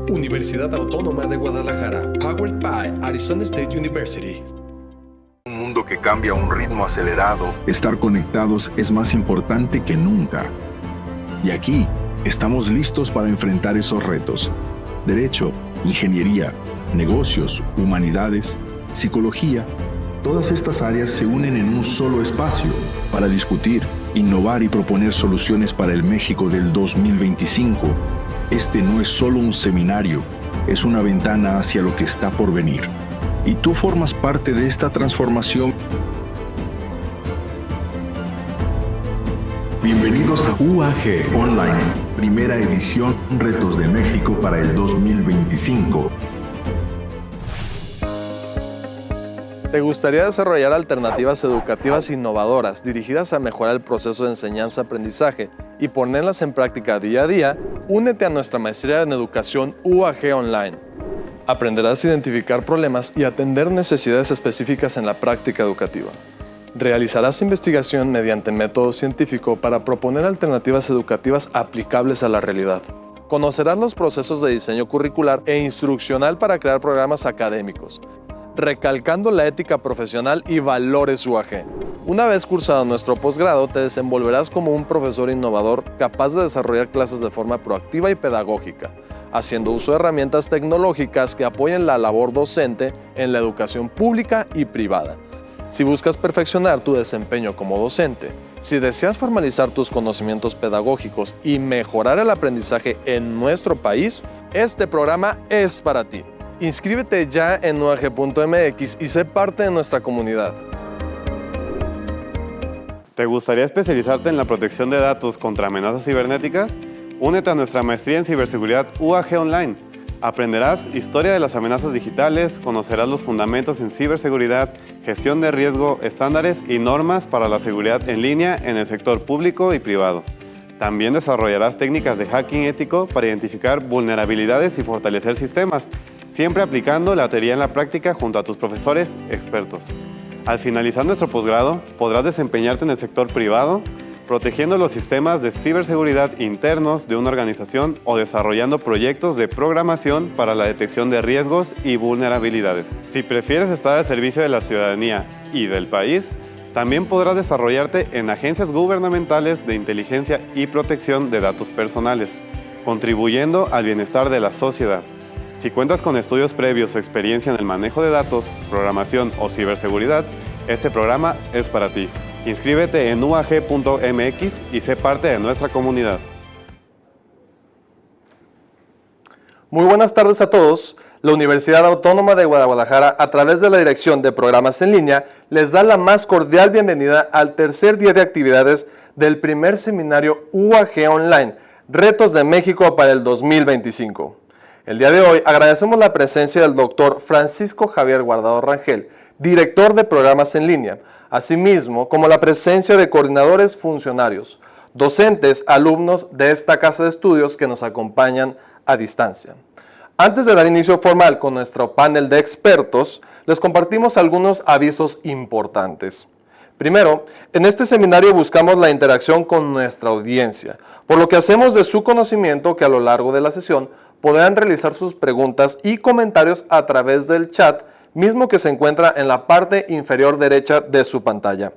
Universidad Autónoma de Guadalajara, powered by Arizona State University. Un mundo que cambia a un ritmo acelerado. Estar conectados es más importante que nunca. Y aquí estamos listos para enfrentar esos retos. Derecho, ingeniería, negocios, humanidades, psicología. Todas estas áreas se unen en un solo espacio para discutir, innovar y proponer soluciones para el México del 2025. Este no es solo un seminario, es una ventana hacia lo que está por venir. Y tú formas parte de esta transformación. Bienvenidos a UAG Online, primera edición, Retos de México para el 2025. ¿Te gustaría desarrollar alternativas educativas innovadoras dirigidas a mejorar el proceso de enseñanza-aprendizaje y ponerlas en práctica día a día? Únete a nuestra maestría en educación UAG Online. Aprenderás a identificar problemas y atender necesidades específicas en la práctica educativa. Realizarás investigación mediante método científico para proponer alternativas educativas aplicables a la realidad. Conocerás los procesos de diseño curricular e instruccional para crear programas académicos, recalcando la ética profesional y valores UAG. Una vez cursado nuestro posgrado, te desenvolverás como un profesor innovador capaz de desarrollar clases de forma proactiva y pedagógica, haciendo uso de herramientas tecnológicas que apoyen la labor docente en la educación pública y privada. Si buscas perfeccionar tu desempeño como docente, si deseas formalizar tus conocimientos pedagógicos y mejorar el aprendizaje en nuestro país, este programa es para ti. Inscríbete ya en uag.mx y sé parte de nuestra comunidad. ¿Te gustaría especializarte en la protección de datos contra amenazas cibernéticas? Únete a nuestra maestría en ciberseguridad UAG Online. Aprenderás historia de las amenazas digitales, conocerás los fundamentos en ciberseguridad, gestión de riesgo, estándares y normas para la seguridad en línea en el sector público y privado. También desarrollarás técnicas de hacking ético para identificar vulnerabilidades y fortalecer sistemas, siempre aplicando la teoría en la práctica junto a tus profesores expertos. Al finalizar nuestro posgrado, podrás desempeñarte en el sector privado, protegiendo los sistemas de ciberseguridad internos de una organización o desarrollando proyectos de programación para la detección de riesgos y vulnerabilidades. Si prefieres estar al servicio de la ciudadanía y del país, también podrás desarrollarte en agencias gubernamentales de inteligencia y protección de datos personales, contribuyendo al bienestar de la sociedad. Si cuentas con estudios previos o experiencia en el manejo de datos, programación o ciberseguridad, este programa es para ti. Inscríbete en uag.mx y sé parte de nuestra comunidad. Muy buenas tardes a todos. La Universidad Autónoma de Guadalajara, a través de la Dirección de Programas en Línea, les da la más cordial bienvenida al tercer día de actividades del primer seminario UAG Online, Retos de México para el 2025. El día de hoy agradecemos la presencia del doctor Francisco Javier Guardado Rangel, director de Programas en Línea, asimismo como la presencia de coordinadores funcionarios, docentes, alumnos de esta casa de estudios que nos acompañan a distancia. Antes de dar inicio formal con nuestro panel de expertos, les compartimos algunos avisos importantes. Primero, en este seminario buscamos la interacción con nuestra audiencia, por lo que hacemos de su conocimiento que a lo largo de la sesión podrán realizar sus preguntas y comentarios a través del chat, mismo que se encuentra en la parte inferior derecha de su pantalla.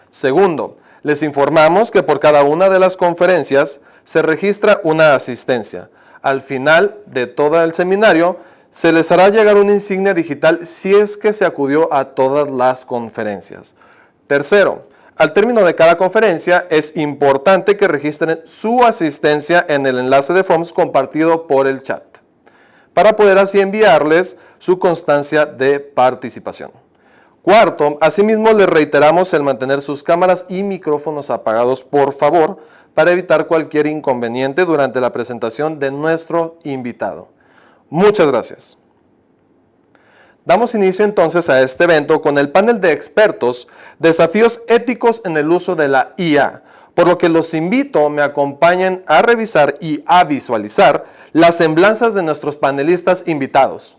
Segundo, les informamos que por cada una de las conferencias se registra una asistencia. Al final de todo el seminario, se les hará llegar una insignia digital si es que se acudió a todas las conferencias. Tercero, al término de cada conferencia es importante que registren su asistencia en el enlace de Forms compartido por el chat, para poder así enviarles su constancia de participación. Cuarto, asimismo les reiteramos el mantener sus cámaras y micrófonos apagados, por favor, para evitar cualquier inconveniente durante la presentación de nuestro invitado. Muchas gracias. Damos inicio entonces a este evento con el panel de expertos, desafíos éticos en el uso de la IA, por lo que los invito a me acompañen a revisar y a visualizar las semblanzas de nuestros panelistas invitados.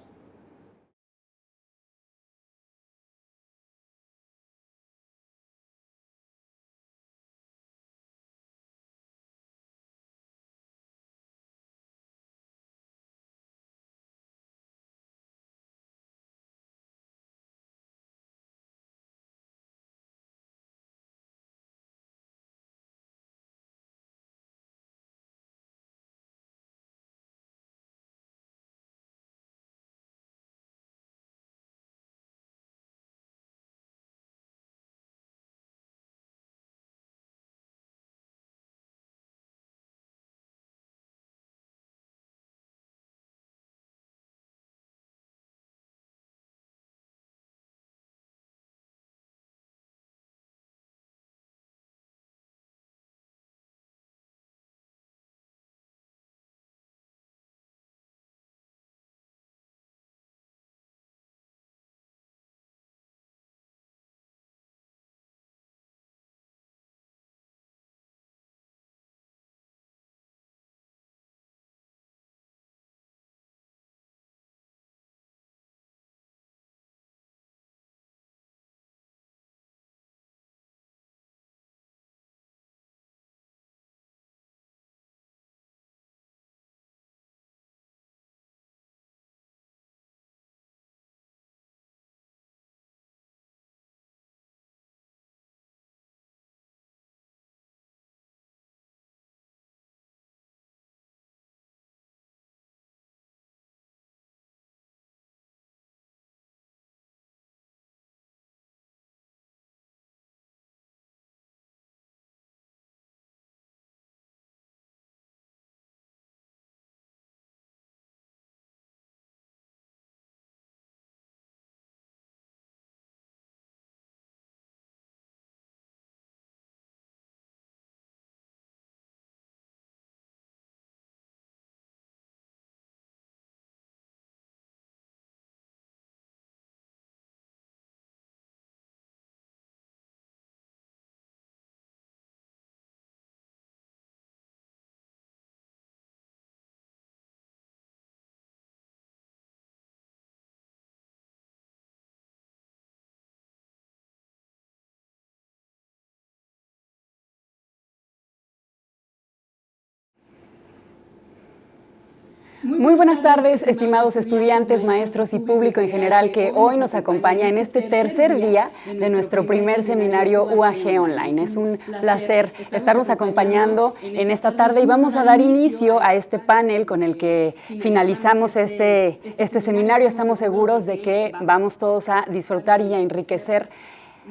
Muy buenas tardes, estimados estudiantes, maestros y público en general que hoy nos acompaña en este tercer día de nuestro primer seminario UAG Online. Es un placer estarnos acompañando en esta tarde y vamos a dar inicio a este panel con el que finalizamos este seminario. Estamos seguros de que vamos todos a disfrutar y a enriquecer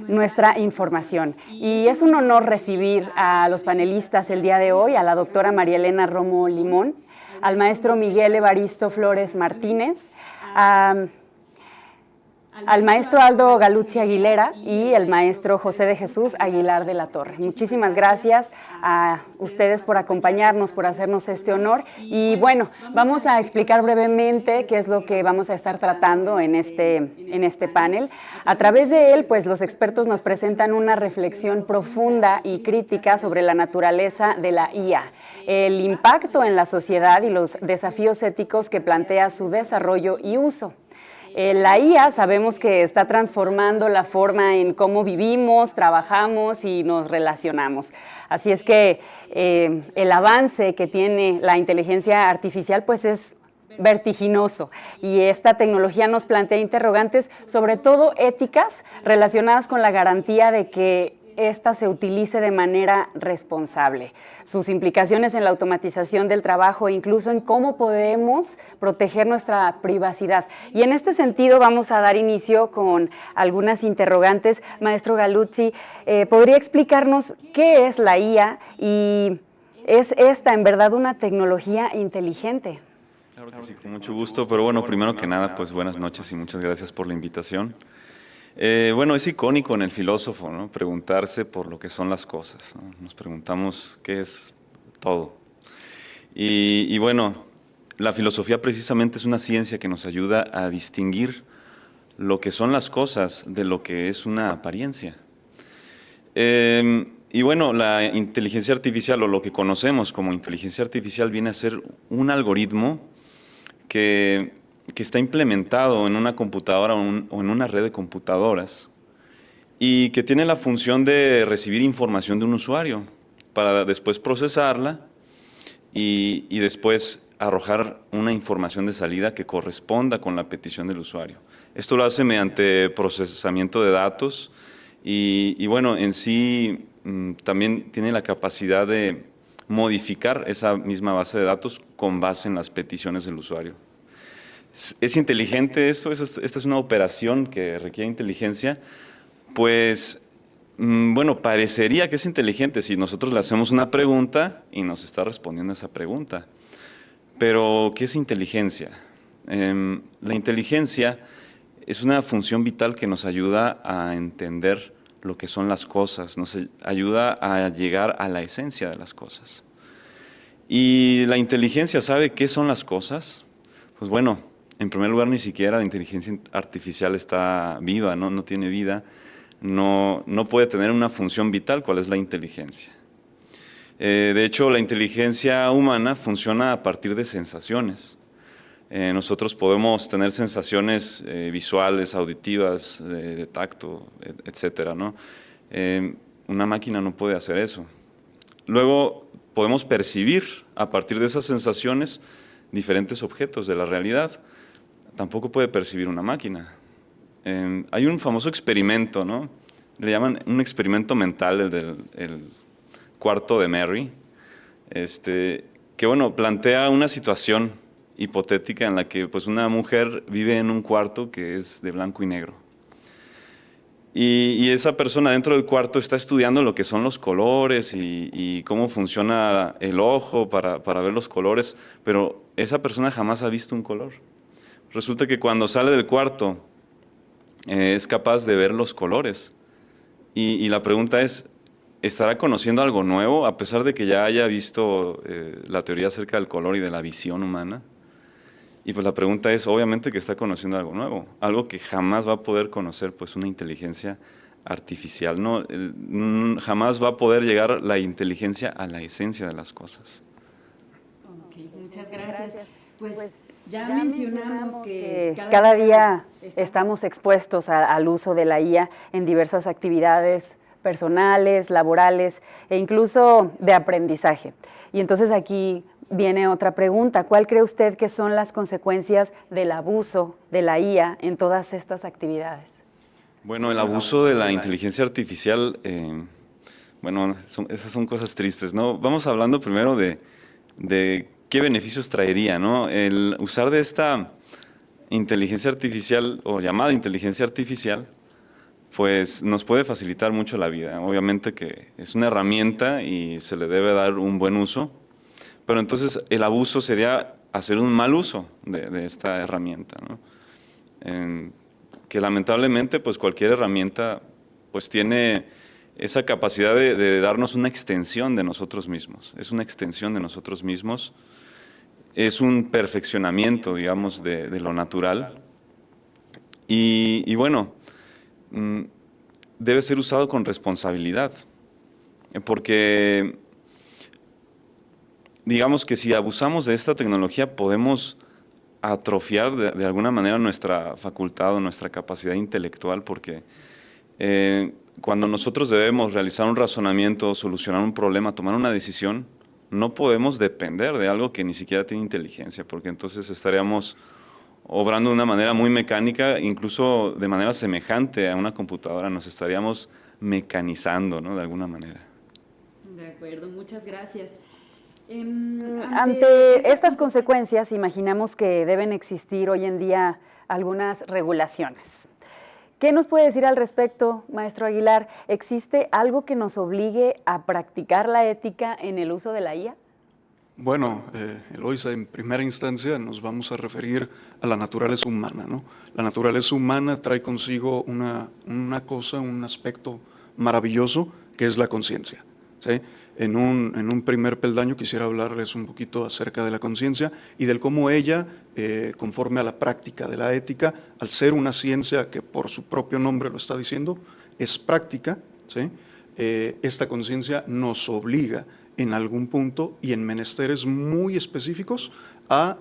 nuestra información. Y es un honor recibir a los panelistas el día de hoy, a la doctora María Elena Romo Limón, al maestro Miguel Evaristo Flores Martínez, al maestro Aldo Galuzzi Aguilera y el maestro José de Jesús Aguilar de la Torre. Muchísimas gracias a ustedes por acompañarnos, por hacernos este honor. Y bueno, vamos a explicar brevemente qué es lo que vamos a estar tratando en este panel. A través de él, pues los expertos nos presentan una reflexión profunda y crítica sobre la naturaleza de la IA, el impacto en la sociedad y los desafíos éticos que plantea su desarrollo y uso. La IA sabemos que está transformando la forma en cómo vivimos, trabajamos y nos relacionamos. Así es que el avance que tiene la inteligencia artificial pues es vertiginoso y esta tecnología nos plantea interrogantes, sobre todo éticas, relacionadas con la garantía de que esta se utilice de manera responsable. Sus implicaciones en la automatización del trabajo e incluso en cómo podemos proteger nuestra privacidad. Y en este sentido vamos a dar inicio con algunas interrogantes. Maestro Galuzzi, ¿podría explicarnos qué es la IA y es esta en verdad una tecnología inteligente? Claro que sí, con mucho gusto, pero bueno, primero que nada, pues buenas noches y muchas gracias por la invitación. Bueno, es icónico en el filósofo, ¿no? Preguntarse por lo que son las cosas, ¿no? Nos preguntamos qué es todo. Y bueno, la filosofía precisamente es una ciencia que nos ayuda a distinguir lo que son las cosas de lo que es una apariencia. Y bueno, la inteligencia artificial, o lo que conocemos como inteligencia artificial, viene a ser un algoritmo que está implementado en una computadora o en una red de computadoras y que tiene la función de recibir información de un usuario para después procesarla y después arrojar una información de salida que corresponda con la petición del usuario. Esto lo hace mediante procesamiento de datos y bueno, en sí también tiene la capacidad de modificar esa misma base de datos con base en las peticiones del usuario. ¿Es inteligente esto? Esta es una operación que requiere inteligencia. Pues, bueno, parecería que es inteligente si nosotros le hacemos una pregunta y nos está respondiendo a esa pregunta. Pero, ¿qué es inteligencia? La inteligencia es una función vital que nos ayuda a entender lo que son las cosas, nos ayuda a llegar a la esencia de las cosas. ¿Y la inteligencia sabe qué son las cosas? Pues bueno, en primer lugar, ni siquiera la inteligencia artificial está viva, no tiene vida, no puede tener una función vital. ¿Cuál es la inteligencia? De hecho, la inteligencia humana funciona a partir de sensaciones. Nosotros podemos tener sensaciones visuales, auditivas, de tacto, etcétera, ¿no? Una máquina no puede hacer eso. Luego, podemos percibir a partir de esas sensaciones diferentes objetos de la realidad. Tampoco puede percibir una máquina. Hay un famoso experimento, ¿no? Le llaman un experimento mental, el cuarto de Merry, que bueno, plantea una situación hipotética en la que pues, una mujer vive en un cuarto que es de blanco y negro. Y esa persona dentro del cuarto está estudiando lo que son los colores y cómo funciona el ojo para ver los colores, pero esa persona jamás ha visto un color. Resulta que cuando sale del cuarto es capaz de ver los colores. Y la pregunta es, ¿estará conociendo algo nuevo a pesar de que ya haya visto la teoría acerca del color y de la visión humana? Y pues la pregunta es, obviamente que está conociendo algo nuevo, algo que jamás va a poder conocer pues una inteligencia artificial. Jamás va a poder llegar la inteligencia a la esencia de las cosas. Okay, muchas gracias. Pues ya mencionamos que cada día estamos expuestos al uso de la IA en diversas actividades personales, laborales e incluso de aprendizaje. Y entonces aquí viene otra pregunta. ¿Cuál cree usted que son las consecuencias del abuso de la IA en todas estas actividades? Bueno, el abuso de la inteligencia artificial, esas son cosas tristes, ¿no? Vamos hablando primero de qué beneficios traería, ¿no? El usar de esta inteligencia artificial o llamada inteligencia artificial, pues nos puede facilitar mucho la vida. Obviamente que es una herramienta y se le debe dar un buen uso, pero entonces el abuso sería hacer un mal uso de esta herramienta, ¿no? Que lamentablemente pues cualquier herramienta pues tiene esa capacidad de darnos una extensión de nosotros mismos. Es una extensión de nosotros mismos, es un perfeccionamiento, digamos, de lo natural. Y bueno, debe ser usado con responsabilidad, porque digamos que si abusamos de esta tecnología podemos atrofiar de alguna manera nuestra facultad o nuestra capacidad intelectual, porque cuando nosotros debemos realizar un razonamiento, solucionar un problema, tomar una decisión, no podemos depender de algo que ni siquiera tiene inteligencia, porque entonces estaríamos obrando de una manera muy mecánica, incluso de manera semejante a una computadora, nos estaríamos mecanizando, ¿no? De alguna manera. De acuerdo, muchas gracias. Ante estas consecuencias, imaginamos que deben existir hoy en día algunas regulaciones. ¿Qué nos puede decir al respecto, maestro Aguilar? ¿Existe algo que nos obligue a practicar la ética en el uso de la IA? Bueno, Eloisa, en primera instancia nos vamos a referir a la naturaleza humana, ¿no? La naturaleza humana trae consigo una cosa, un aspecto maravilloso que es la conciencia, ¿sí? En un primer peldaño quisiera hablarles un poquito acerca de la conciencia y del cómo ella, conforme a la práctica de la ética, al ser una ciencia que por su propio nombre lo está diciendo, es práctica, ¿sí? Esta conciencia nos obliga en algún punto y en menesteres muy específicos a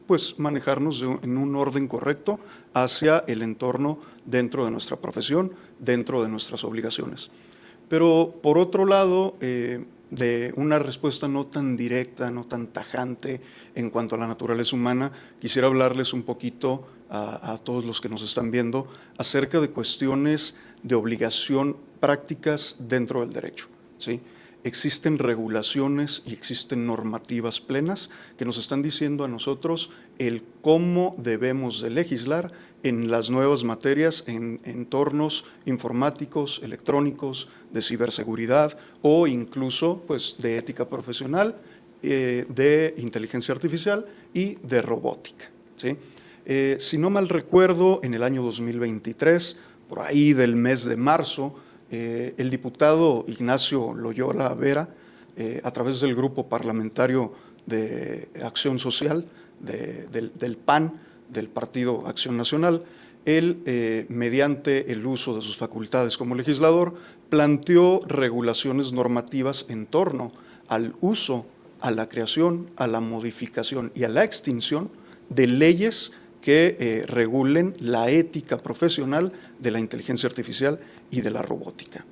pues manejarnos en un orden correcto hacia el entorno dentro de nuestra profesión, dentro de nuestras obligaciones. Pero por otro lado, de una respuesta no tan directa, no tan tajante en cuanto a la naturaleza humana, quisiera hablarles un poquito a todos los que nos están viendo acerca de cuestiones de obligación prácticas dentro del derecho, ¿sí? Existen regulaciones y existen normativas plenas que nos están diciendo a nosotros el cómo debemos de legislar en las nuevas materias en entornos informáticos, electrónicos, de ciberseguridad o incluso pues, de ética profesional, de inteligencia artificial y de robótica, ¿sí? Si no mal recuerdo, en el año 2023, por ahí del mes de marzo, el diputado Ignacio Loyola Vera, a través del grupo parlamentario de Acción Social del PAN, del Partido Acción Nacional, él, mediante el uso de sus facultades como legislador, planteó regulaciones normativas en torno al uso, a la creación, a la modificación y a la extinción de leyes que regulen la ética profesional de la inteligencia artificial y de la robótica.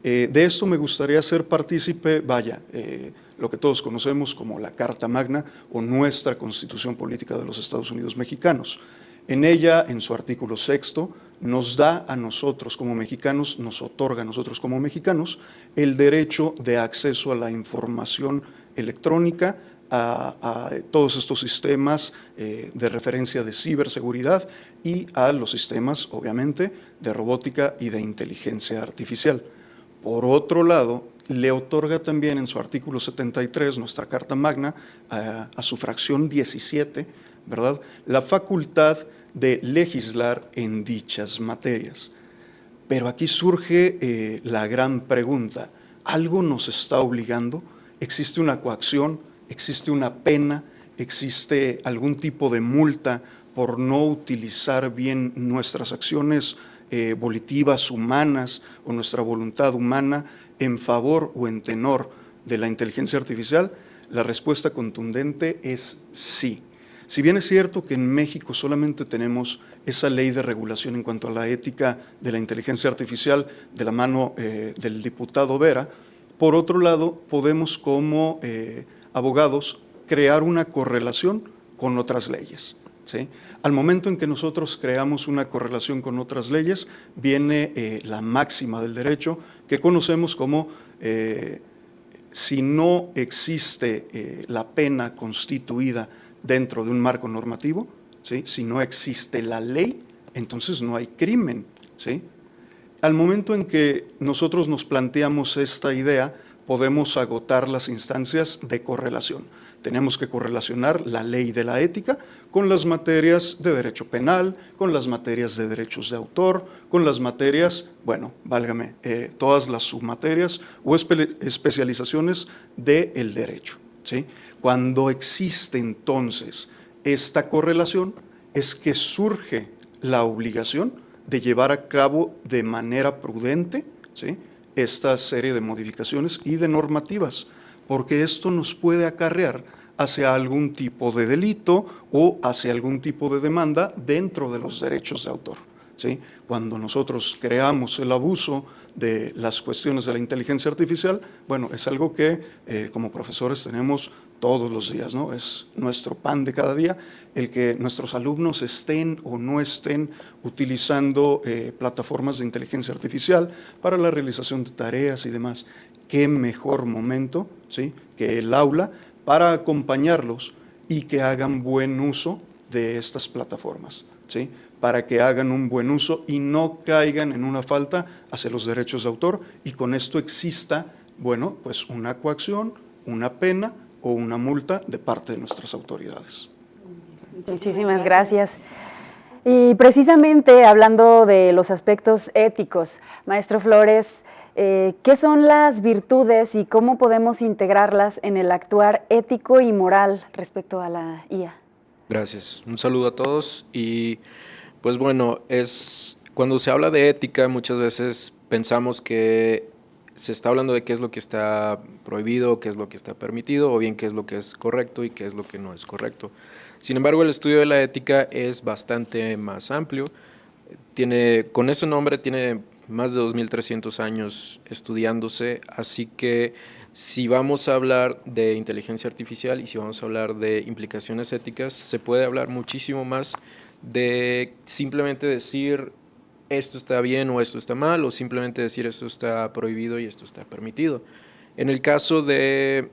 De esto me gustaría ser partícipe, lo que todos conocemos como la Carta Magna o nuestra Constitución Política de los Estados Unidos Mexicanos. En ella, en su artículo 6, nos da a nosotros como mexicanos, nos otorga a nosotros como mexicanos el derecho de acceso a la información electrónica, a todos estos sistemas de referencia de ciberseguridad y a los sistemas, obviamente, de robótica y de inteligencia artificial. Por otro lado, le otorga también en su artículo 73, nuestra Carta Magna, a su fracción 17, ¿verdad?, la facultad de legislar en dichas materias. Pero aquí surge la gran pregunta, ¿algo nos está obligando? ¿Existe una coacción? ¿Existe una pena? ¿Existe algún tipo de multa por no utilizar bien nuestras acciones volitivas humanas o nuestra voluntad humana en favor o en tenor de la inteligencia artificial? La respuesta contundente es sí. Si bien es cierto que en México solamente tenemos esa ley de regulación en cuanto a la ética de la inteligencia artificial de la mano del diputado Vera, por otro lado podemos como abogados crear una correlación con otras leyes, ¿sí? Al momento en que nosotros creamos una correlación con otras leyes, viene la máxima del derecho que conocemos como si no existe la pena constituida dentro de un marco normativo, ¿sí? Si no existe la ley, entonces no hay crimen, ¿sí? Al momento en que nosotros nos planteamos esta idea, podemos agotar las instancias de correlación. Tenemos que correlacionar la ley de la ética con las materias de derecho penal, con las materias de derechos de autor, con las materias, bueno, válgame, todas las submaterias o especializaciones del derecho, ¿sí? Cuando existe entonces esta correlación, es que surge la obligación de llevar a cabo de manera prudente, ¿sí?, esta serie de modificaciones y de normativas, porque esto nos puede acarrear hacia algún tipo de delito o hacia algún tipo de demanda dentro de los derechos de autor, ¿sí? Cuando nosotros creamos el abuso de las cuestiones de la inteligencia artificial, bueno, es algo que como profesores tenemos todos los días, ¿no? Es nuestro pan de cada día el que nuestros alumnos estén o no estén utilizando plataformas de inteligencia artificial para la realización de tareas y demás. Qué mejor momento, ¿sí?, que el aula para acompañarlos y que hagan buen uso de estas plataformas, ¿sí?, para que hagan un buen uso y no caigan en una falta hacia los derechos de autor y con esto exista, bueno, pues una coacción, una pena o una multa de parte de nuestras autoridades. Muchísimas gracias. Y precisamente hablando de los aspectos éticos, maestro Flores, ¿qué son las virtudes y cómo podemos integrarlas en el actuar ético y moral respecto a la IA? Gracias. Un saludo a todos y pues bueno, cuando se habla de ética muchas veces pensamos que se está hablando de qué es lo que está prohibido, qué es lo que está permitido o bien qué es lo que es correcto y qué es lo que no es correcto. Sin embargo, el estudio de la ética es bastante más amplio. Con ese nombre tiene más de 2.300 años estudiándose, así que si vamos a hablar de inteligencia artificial y si vamos a hablar de implicaciones éticas, se puede hablar muchísimo más de simplemente decir esto está bien o esto está mal, o simplemente decir esto está prohibido y esto está permitido. En el caso de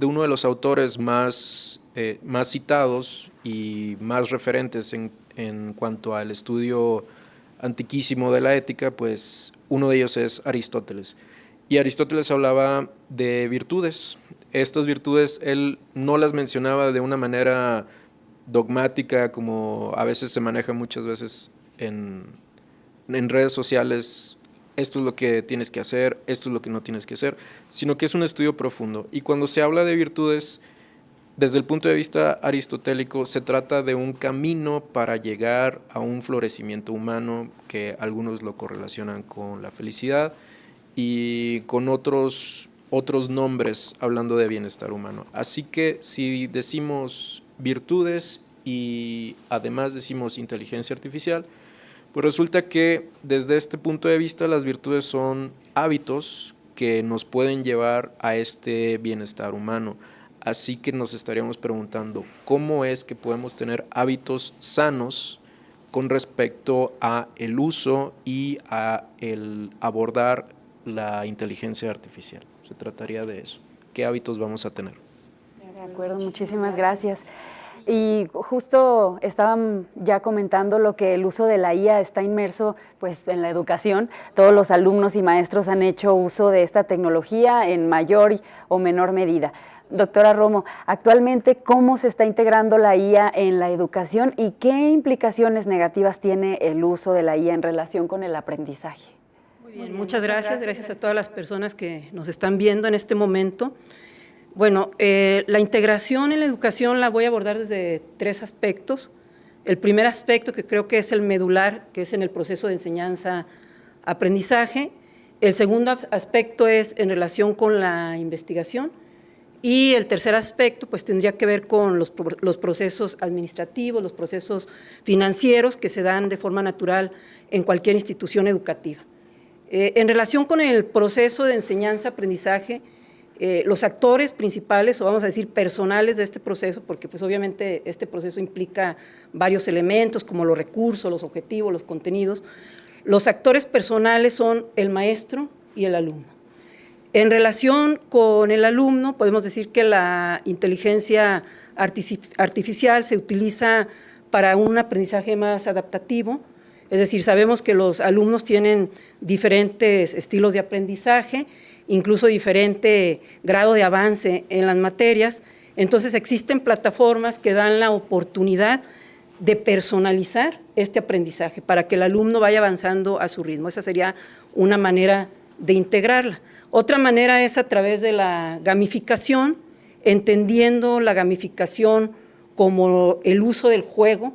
uno de los autores más citados y más referentes en cuanto al estudio antiquísimo de la ética, pues uno de ellos es Aristóteles. Y Aristóteles hablaba de virtudes. Estas virtudes él no las mencionaba de una manera dogmática como a veces se maneja muchas veces en redes sociales. Esto es lo que tienes que hacer, esto es lo que no tienes que hacer, sino que es un estudio profundo. Y cuando se habla de virtudes, desde el punto de vista aristotélico, se trata de un camino para llegar a un florecimiento humano que algunos lo correlacionan con la felicidad y con otros nombres hablando de bienestar humano. Así que si decimos virtudes y además decimos inteligencia artificial, pues resulta que desde este punto de vista las virtudes son hábitos que nos pueden llevar a este bienestar humano. Así que nos estaríamos preguntando cómo es que podemos tener hábitos sanos con respecto a el uso y a el abordar la inteligencia artificial. Se trataría de eso. ¿Qué hábitos vamos a tener? De acuerdo, muchísimas gracias. Y justo estaban ya comentando lo que el uso de la IA está inmerso pues, en la educación. Todos los alumnos y maestros han hecho uso de esta tecnología en mayor o menor medida. Doctora Romo, actualmente, ¿cómo se está integrando la IA en la educación y qué implicaciones negativas tiene el uso de la IA en relación con el aprendizaje? Muy bien, muchas gracias. Gracias a todas las personas que nos están viendo en este momento. Bueno, la integración en la educación la voy a abordar desde 3 aspectos. El primer aspecto, que creo que es el medular, que es en el proceso de enseñanza-aprendizaje. El segundo aspecto es en relación con la investigación. Y el tercer aspecto, pues tendría que ver con los procesos administrativos, los procesos financieros que se dan de forma natural en cualquier institución educativa. En relación con el proceso de enseñanza-aprendizaje, los actores principales, o vamos a decir personales de este proceso, porque pues obviamente este proceso implica varios elementos como los recursos, los objetivos, los contenidos. Los actores personales son el maestro y el alumno. En relación con el alumno, podemos decir que la inteligencia artificial se utiliza para un aprendizaje más adaptativo, es decir, sabemos que los alumnos tienen diferentes estilos de aprendizaje, incluso diferente grado de avance en las materias, entonces existen plataformas que dan la oportunidad de personalizar este aprendizaje para que el alumno vaya avanzando a su ritmo. Esa sería una manera de integrarla. Otra manera es a través de la gamificación, entendiendo la gamificación como el uso del juego,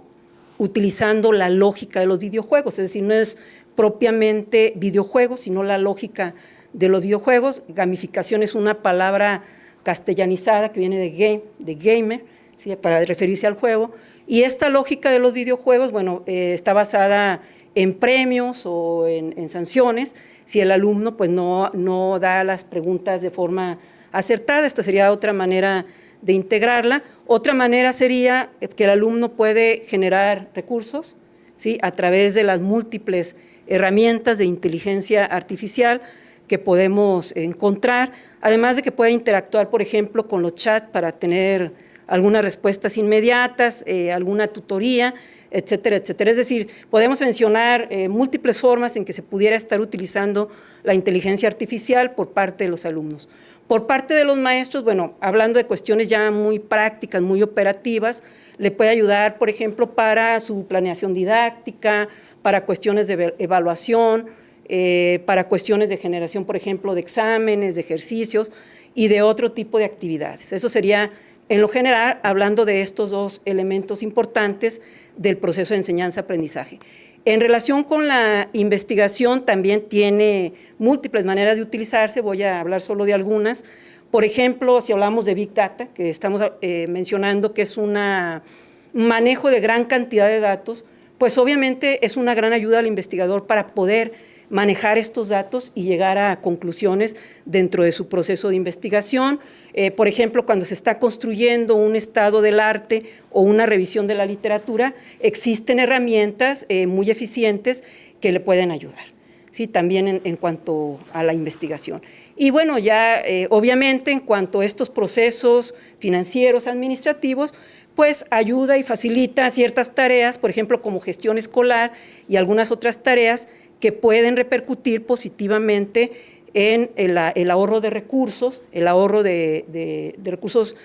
utilizando la lógica de los videojuegos, es decir, no es propiamente videojuegos, sino la lógica de los videojuegos. Gamificación es una palabra castellanizada que viene de gamer, ¿sí?, para referirse al juego, y esta lógica de los videojuegos, bueno, está basada en premios o en sanciones, si el alumno pues no da las preguntas de forma acertada. Esta sería otra manera de integrarla. Otra manera sería que el alumno puede generar recursos, ¿sí?, a través de las múltiples herramientas de inteligencia artificial que podemos encontrar, además de que puede interactuar, por ejemplo, con los chats para tener algunas respuestas inmediatas, alguna tutoría, etcétera, etcétera. Es decir, podemos mencionar múltiples formas en que se pudiera estar utilizando la inteligencia artificial por parte de los alumnos. Por parte de los maestros, bueno, hablando de cuestiones ya muy prácticas, muy operativas, le puede ayudar, por ejemplo, para su planeación didáctica, para cuestiones de evaluación, para cuestiones de generación, por ejemplo, de exámenes, de ejercicios y de otro tipo de actividades. Eso sería, en lo general, hablando de estos dos elementos importantes del proceso de enseñanza-aprendizaje. En relación con la investigación, también tiene múltiples maneras de utilizarse, voy a hablar solo de algunas. Por ejemplo, si hablamos de Big Data, que estamos mencionando que es un manejo de gran cantidad de datos, pues obviamente es una gran ayuda al investigador para poder manejar estos datos y llegar a conclusiones dentro de su proceso de investigación. Por ejemplo, cuando se está construyendo un estado del arte o una revisión de la literatura, existen herramientas muy eficientes que le pueden ayudar, ¿sí?, también en cuanto a la investigación. Y bueno, ya obviamente en cuanto a estos procesos financieros, administrativos, pues ayuda y facilita ciertas tareas, por ejemplo, como gestión escolar y algunas otras tareas que pueden repercutir positivamente en el ahorro de recursos, el ahorro de recursos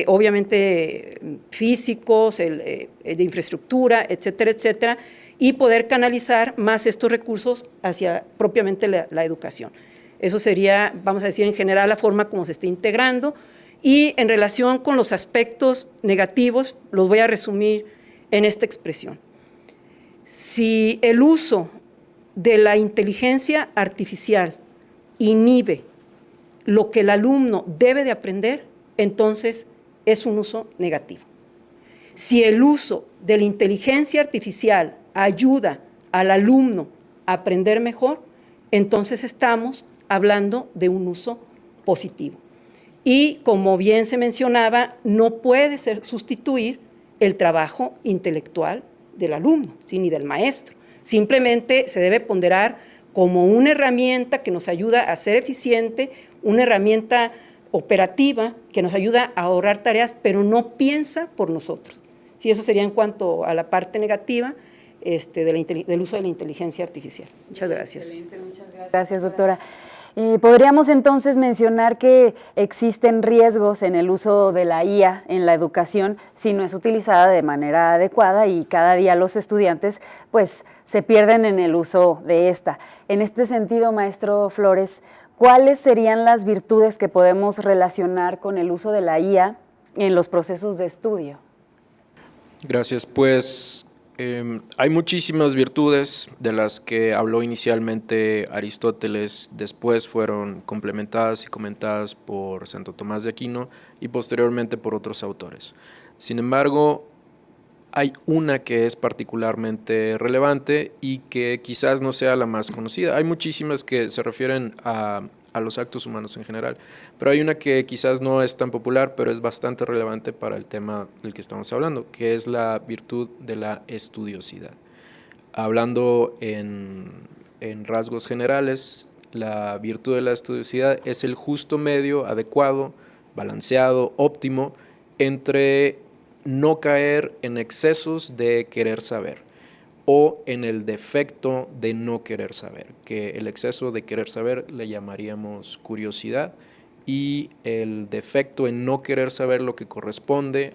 obviamente físicos, de infraestructura, etcétera, etcétera, y poder canalizar más estos recursos hacia propiamente la educación. Eso sería, vamos a decir, en general la forma como se está integrando. Y en relación con los aspectos negativos, los voy a resumir en esta expresión. Si el uso de la inteligencia artificial inhibe lo que el alumno debe de aprender, entonces es un uso negativo. Si el uso de la inteligencia artificial ayuda al alumno a aprender mejor, entonces estamos hablando de un uso positivo. Y como bien se mencionaba, no puede sustituir el trabajo intelectual del alumno, ¿sí?, ni del maestro. Simplemente se debe ponderar como una herramienta que nos ayuda a ser eficiente, una herramienta operativa que nos ayuda a ahorrar tareas, pero no piensa por nosotros. Sí, eso sería en cuanto a la parte negativa del uso de la inteligencia artificial. Muchas gracias. Excelente, muchas gracias. Gracias, doctora. Podríamos entonces mencionar que existen riesgos en el uso de la IA en la educación si no es utilizada de manera adecuada, y cada día los estudiantes pues se pierden en el uso de esta. En este sentido, maestro Flores, ¿cuáles serían las virtudes que podemos relacionar con el uso de la IA en los procesos de estudio? Gracias. Pues hay muchísimas virtudes de las que habló inicialmente Aristóteles, después fueron complementadas y comentadas por Santo Tomás de Aquino y posteriormente por otros autores. Sin embargo, hay una que es particularmente relevante y que quizás no sea la más conocida. Hay muchísimas que se refieren a a los actos humanos en general. Pero hay una que quizás no es tan popular, pero es bastante relevante para el tema del que estamos hablando, que es la virtud de la estudiosidad. Hablando en rasgos generales, la virtud de la estudiosidad es el justo medio adecuado, balanceado, óptimo, entre no caer en excesos de querer saber o en el defecto de no querer saber, que el exceso de querer saber le llamaríamos curiosidad y el defecto en no querer saber lo que corresponde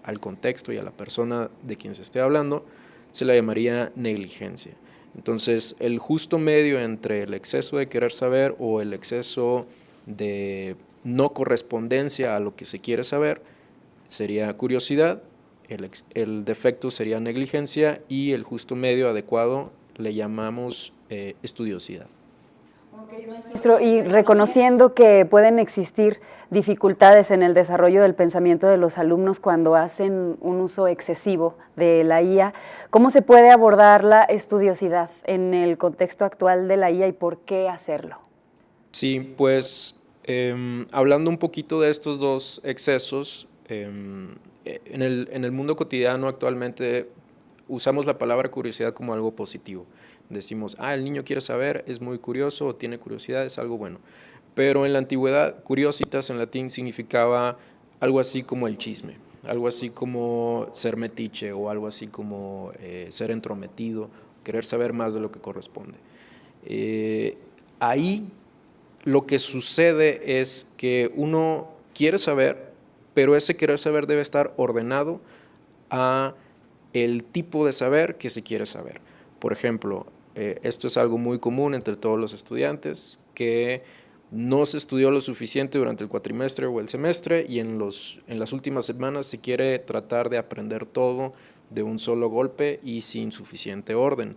al contexto y a la persona de quien se esté hablando se la llamaría negligencia. Entonces, el justo medio entre el exceso de querer saber o el exceso de no correspondencia a lo que se quiere saber sería curiosidad, el defecto sería negligencia y el justo medio adecuado le llamamos estudiosidad. Maestro, y reconociendo que pueden existir dificultades en el desarrollo del pensamiento de los alumnos cuando hacen un uso excesivo de la IA, ¿cómo se puede abordar la estudiosidad en el contexto actual de la IA y por qué hacerlo? Sí, pues hablando un poquito de estos dos excesos, en el mundo cotidiano actualmente usamos la palabra curiosidad como algo positivo. Decimos, el niño quiere saber, es muy curioso o tiene curiosidad, es algo bueno. Pero en la antigüedad, curiositas en latín significaba algo así como el chisme, algo así como ser metiche o algo así como ser entrometido, querer saber más de lo que corresponde. Ahí lo que sucede es que uno quiere saber, pero ese querer saber debe estar ordenado a el tipo de saber que se quiere saber. Por ejemplo, esto es algo muy común entre todos los estudiantes, que no se estudió lo suficiente durante el cuatrimestre o el semestre y en las últimas semanas se quiere tratar de aprender todo de un solo golpe y sin suficiente orden.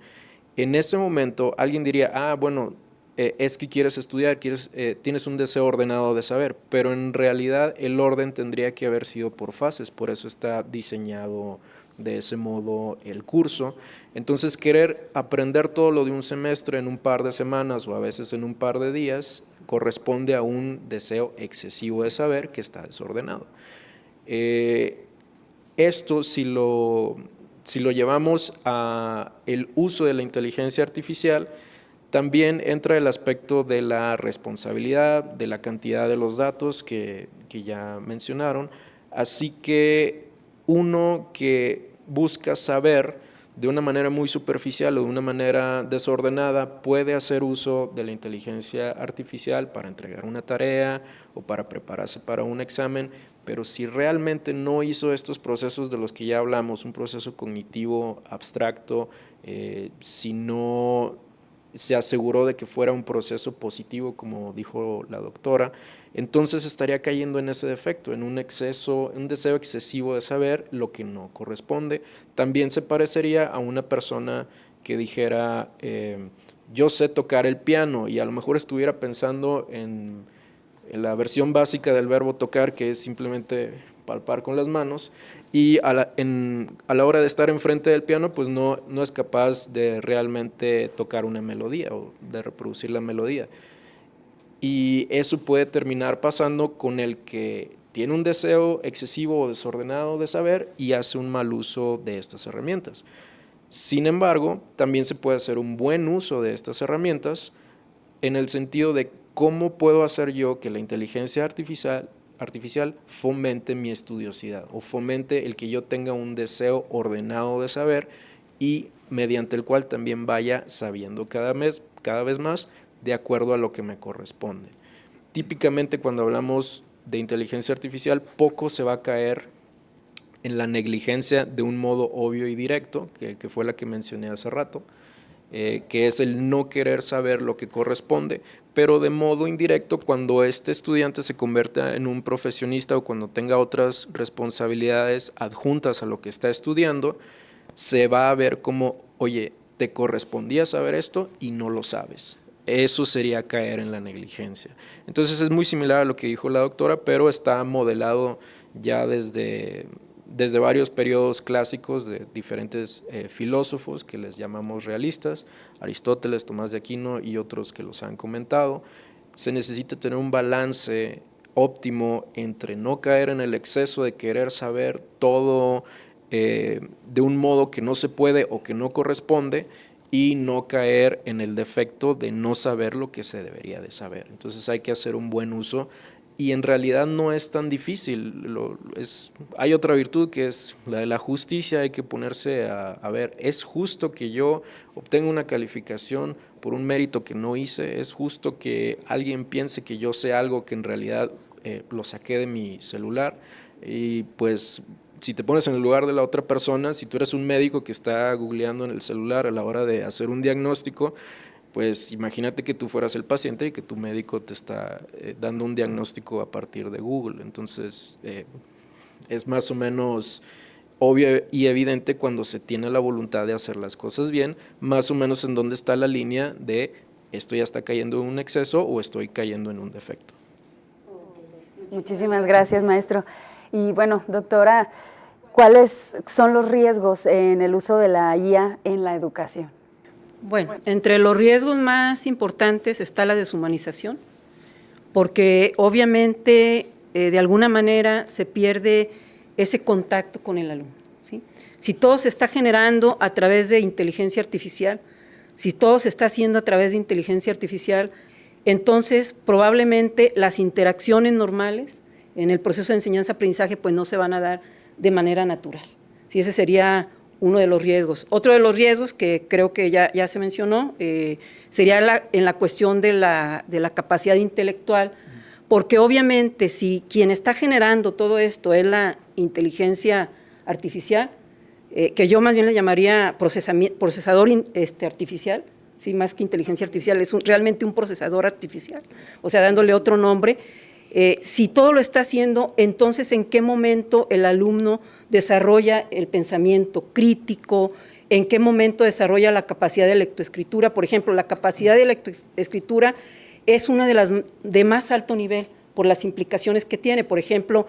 En ese momento alguien diría, bueno, es que quieres estudiar, tienes un deseo ordenado de saber, pero en realidad el orden tendría que haber sido por fases, por eso está diseñado de ese modo el curso. Entonces, querer aprender todo lo de un semestre en un par de semanas o a veces en un par de días corresponde a un deseo excesivo de saber que está desordenado. Esto, si lo llevamos a el uso de la inteligencia artificial, también entra el aspecto de la responsabilidad, de la cantidad de los datos que ya mencionaron, así que uno que busca saber de una manera muy superficial o de una manera desordenada puede hacer uso de la inteligencia artificial para entregar una tarea o para prepararse para un examen, pero si realmente no hizo estos procesos de los que ya hablamos, un proceso cognitivo abstracto, si no se aseguró de que fuera un proceso positivo, como dijo la doctora, entonces estaría cayendo en ese defecto, en un deseo excesivo de saber lo que no corresponde. También se parecería a una persona que dijera, yo sé tocar el piano, y a lo mejor estuviera pensando en la versión básica del verbo tocar, que es simplemente palpar con las manos, y a la hora de estar enfrente del piano, pues no es capaz de realmente tocar una melodía o de reproducir la melodía. Y eso puede terminar pasando con el que tiene un deseo excesivo o desordenado de saber y hace un mal uso de estas herramientas. Sin embargo, también se puede hacer un buen uso de estas herramientas en el sentido de cómo puedo hacer yo que la inteligencia artificial fomente mi estudiosidad o fomente el que yo tenga un deseo ordenado de saber y mediante el cual también vaya sabiendo cada vez más de acuerdo a lo que me corresponde. Típicamente cuando hablamos de inteligencia artificial, poco se va a caer en la negligencia de un modo obvio y directo, que fue la que mencioné hace rato, que es el no querer saber lo que corresponde, pero de modo indirecto cuando este estudiante se convierta en un profesionista o cuando tenga otras responsabilidades adjuntas a lo que está estudiando, se va a ver como, oye, te correspondía saber esto y no lo sabes. Eso sería caer en la negligencia. Entonces es muy similar a lo que dijo la doctora, pero está modelado ya desde varios periodos clásicos de diferentes filósofos que les llamamos realistas, Aristóteles, Tomás de Aquino y otros que los han comentado. se necesita tener un balance óptimo entre no caer en el exceso de querer saber todo de un modo que no se puede o que no corresponde, y no caer en el defecto de no saber lo que se debería de saber. Entonces hay que hacer un buen uso, y en realidad no es tan difícil. Hay otra virtud que es la de la justicia. Hay que ponerse a ver, ¿es justo que yo obtenga una calificación por un mérito que no hice? ¿Es justo que alguien piense que yo sé algo que en realidad lo saqué de mi celular? Y pues si te pones en el lugar de la otra persona, si tú eres un médico que está googleando en el celular a la hora de hacer un diagnóstico, pues imagínate que tú fueras el paciente y que tu médico te está dando un diagnóstico a partir de Google. Entonces, es más o menos obvio y evidente cuando se tiene la voluntad de hacer las cosas bien, más o menos en dónde está la línea de esto ya está cayendo en un exceso o estoy cayendo en un defecto. Muchísimas gracias, maestro. Y bueno, doctora, ¿cuáles son los riesgos en el uso de la IA en la educación? Bueno, entre los riesgos más importantes está la deshumanización, porque obviamente de alguna manera se pierde ese contacto con el alumno, ¿sí? Si todo se está generando a través de inteligencia artificial, si todo se está haciendo a través de inteligencia artificial, entonces probablemente las interacciones normales en el proceso de enseñanza-aprendizaje pues no se van a dar de manera natural. Sí, ese sería uno de los riesgos. Otro de los riesgos que creo que ya se mencionó sería en la cuestión de la capacidad intelectual, porque obviamente si quien está generando todo esto es la inteligencia artificial, que yo más bien le llamaría procesador artificial, ¿sí? Más que inteligencia artificial, es realmente un procesador artificial, o sea, dándole otro nombre. Si todo lo está haciendo, entonces ¿en qué momento el alumno desarrolla el pensamiento crítico? ¿En qué momento desarrolla la capacidad de lectoescritura? Por ejemplo, la capacidad de lectoescritura es una de las de más alto nivel por las implicaciones que tiene. Por ejemplo,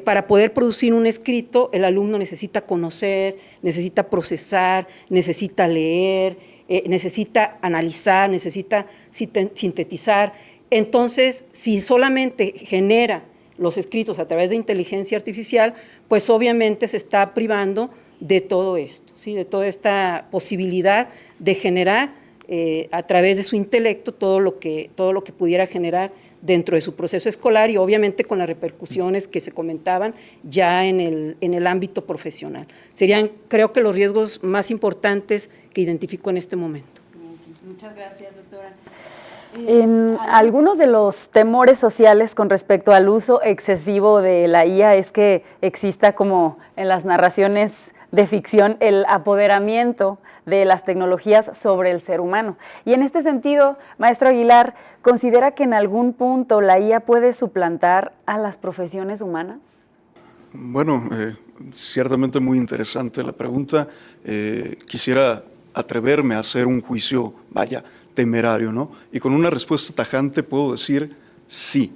para poder producir un escrito, el alumno necesita conocer, necesita procesar, necesita leer, necesita analizar, necesita sintetizar. Entonces, si solamente genera los escritos a través de inteligencia artificial, pues obviamente se está privando de todo esto, ¿sí? De toda esta posibilidad de generar a través de su intelecto todo lo que pudiera generar dentro de su proceso escolar y obviamente con las repercusiones que se comentaban ya en el ámbito profesional. Serían, creo que, los riesgos más importantes que identifico en este momento. Muchas gracias, doctora. En algunos de los temores sociales con respecto al uso excesivo de la IA es que exista, como en las narraciones de ficción, el apoderamiento de las tecnologías sobre el ser humano. Y en este sentido, maestro Aguilar, ¿considera que en algún punto la IA puede suplantar a las profesiones humanas? Bueno, ciertamente muy interesante la pregunta. Quisiera atreverme a hacer un juicio, temerario, ¿no? Y con una respuesta tajante puedo decir sí,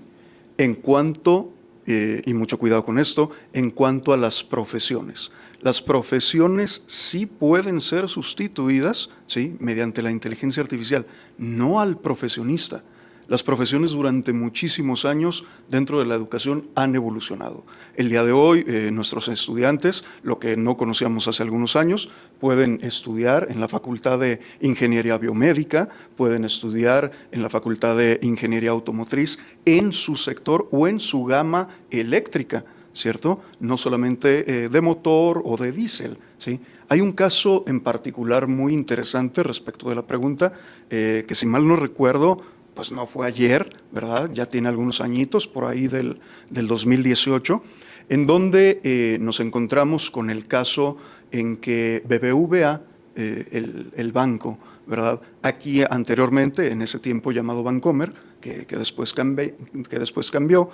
en cuanto, y mucho cuidado con esto, en cuanto a las profesiones. Las profesiones sí pueden ser sustituidas, ¿sí?, mediante la inteligencia artificial, no al profesionista. Las profesiones durante muchísimos años dentro de la educación han evolucionado. El día de hoy, nuestros estudiantes, lo que no conocíamos hace algunos años, pueden estudiar en la Facultad de Ingeniería Biomédica, pueden estudiar en la Facultad de Ingeniería Automotriz, en su sector o en su gama eléctrica, ¿cierto? No solamente de motor o de diésel, ¿sí? Hay un caso en particular muy interesante respecto de la pregunta, que si mal no recuerdo, pues no fue ayer, ¿verdad? Ya tiene algunos añitos, por ahí del 2018, en donde nos encontramos con el caso en que BBVA, el banco, ¿verdad? Aquí anteriormente, en ese tiempo llamado Bancomer, que después cambió,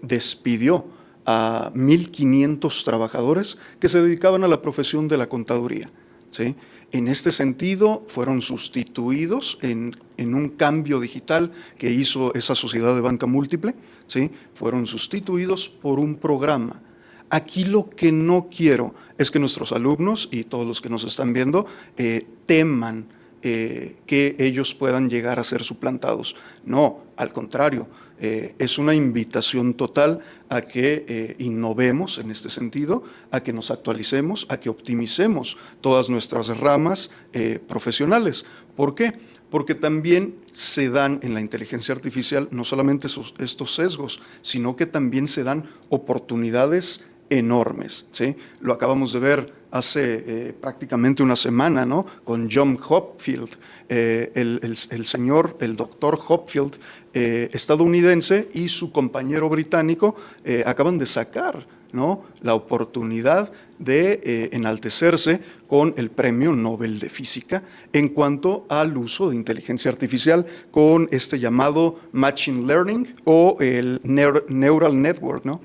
despidió a 1.500 trabajadores que se dedicaban a la profesión de la contaduría, ¿sí? En este sentido, fueron sustituidos en un cambio digital que hizo esa sociedad de banca múltiple, ¿sí? Fueron sustituidos por un programa. Aquí lo que no quiero es que nuestros alumnos y todos los que nos están viendo teman que ellos puedan llegar a ser suplantados. No, al contrario, es una invitación total a que innovemos en este sentido, a que nos actualicemos, a que optimicemos todas nuestras ramas profesionales. ¿Por qué? Porque también se dan en la inteligencia artificial no solamente estos sesgos, sino que también se dan oportunidades enormes, ¿sí? Lo acabamos de ver hace prácticamente una semana, ¿no? Con John Hopfield, el doctor Hopfield, estadounidense, y su compañero británico acaban de sacar, ¿no?, la oportunidad de enaltecerse con el Premio Nobel de Física en cuanto al uso de inteligencia artificial con este llamado Machine Learning o el Neural Network, ¿no?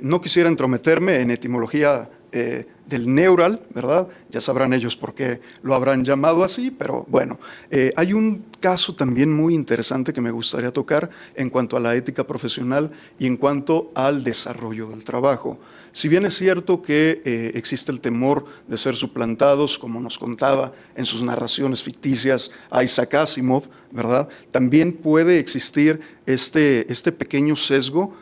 No quisiera entrometerme en etimología del neural, ¿verdad? Ya sabrán ellos por qué lo habrán llamado así, pero bueno, hay un caso también muy interesante que me gustaría tocar en cuanto a la ética profesional y en cuanto al desarrollo del trabajo. Si bien es cierto que existe el temor de ser suplantados, como nos contaba en sus narraciones ficticias Isaac Asimov, ¿verdad? También puede existir este pequeño sesgo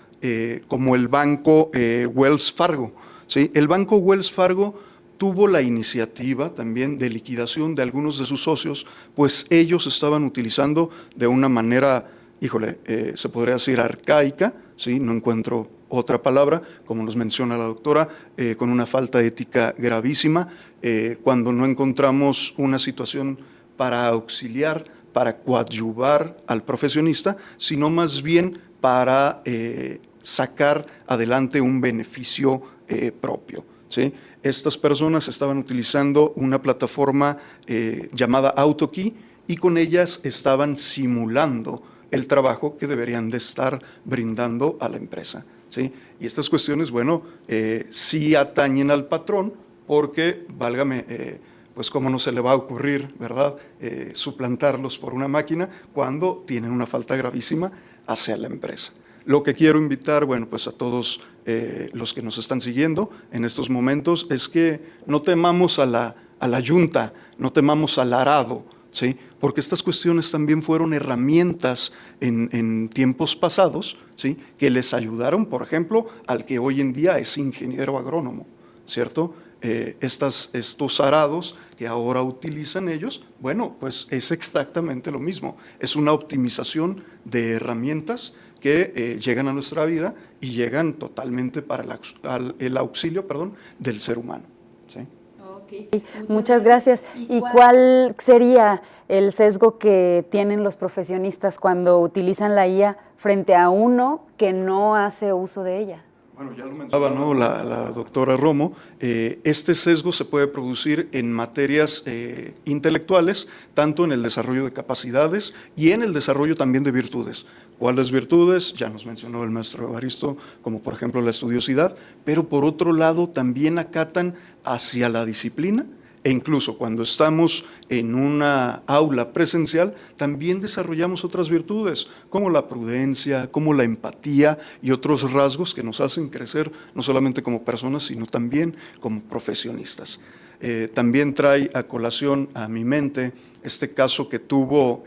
como el banco Wells Fargo. ¿Sí? El banco Wells Fargo tuvo la iniciativa también de liquidación de algunos de sus socios, pues ellos estaban utilizando de una manera, se podría decir arcaica, ¿sí? No encuentro otra palabra, como nos menciona la doctora, con una falta ética gravísima, cuando no encontramos una situación para auxiliar, para coadyuvar al profesionista, sino más bien para sacar adelante un beneficio propio, ¿sí? Estas personas estaban utilizando una plataforma llamada AutoKey y con ellas estaban simulando el trabajo que deberían de estar brindando a la empresa, ¿sí? Y estas cuestiones, bueno, sí atañen al patrón porque, válgame, pues cómo no se le va a ocurrir, ¿verdad?, suplantarlos por una máquina cuando tienen una falta gravísima hacia la empresa. Lo que quiero invitar, bueno, pues a todos los que nos están siguiendo en estos momentos es que no temamos a la yunta, no temamos al arado, ¿sí? Porque estas cuestiones también fueron herramientas en tiempos pasados, ¿sí?, que les ayudaron, por ejemplo, al que hoy en día es ingeniero agrónomo, ¿cierto? Estos arados que ahora utilizan ellos, bueno, pues es exactamente lo mismo, es una optimización de herramientas que llegan a nuestra vida y llegan totalmente para el auxilio, del ser humano, ¿sí? Okay. Muchas gracias. ¿Y cuál sería el sesgo que tienen los profesionistas cuando utilizan la IA frente a uno que no hace uso de ella? Bueno, ya lo mencionaba, ¿no?, la doctora Romo. Este sesgo se puede producir en materias intelectuales, tanto en el desarrollo de capacidades y en el desarrollo también de virtudes. ¿Cuáles virtudes? Ya nos mencionó el maestro Evaristo, como por ejemplo la estudiosidad, pero por otro lado también acatan hacia la disciplina. E incluso cuando estamos en una aula presencial, también desarrollamos otras virtudes, como la prudencia, como la empatía y otros rasgos que nos hacen crecer no solamente como personas, sino también como profesionistas. También trae a colación a mi mente este caso que tuvo,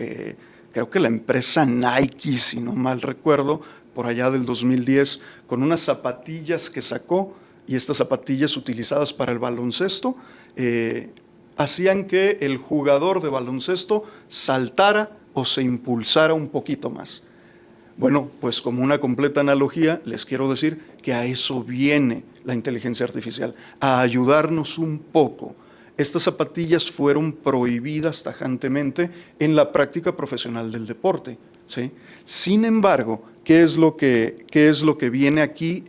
creo que la empresa Nike, si no mal recuerdo, por allá del 2010, con unas zapatillas que sacó, y estas zapatillas utilizadas para el baloncesto, hacían que el jugador de baloncesto saltara o se impulsara un poquito más. Bueno, pues como una completa analogía, les quiero decir que a eso viene la inteligencia artificial, a ayudarnos un poco. Estas zapatillas fueron prohibidas tajantemente en la práctica profesional del deporte, ¿sí? Sin embargo, ¿qué es lo que viene aquí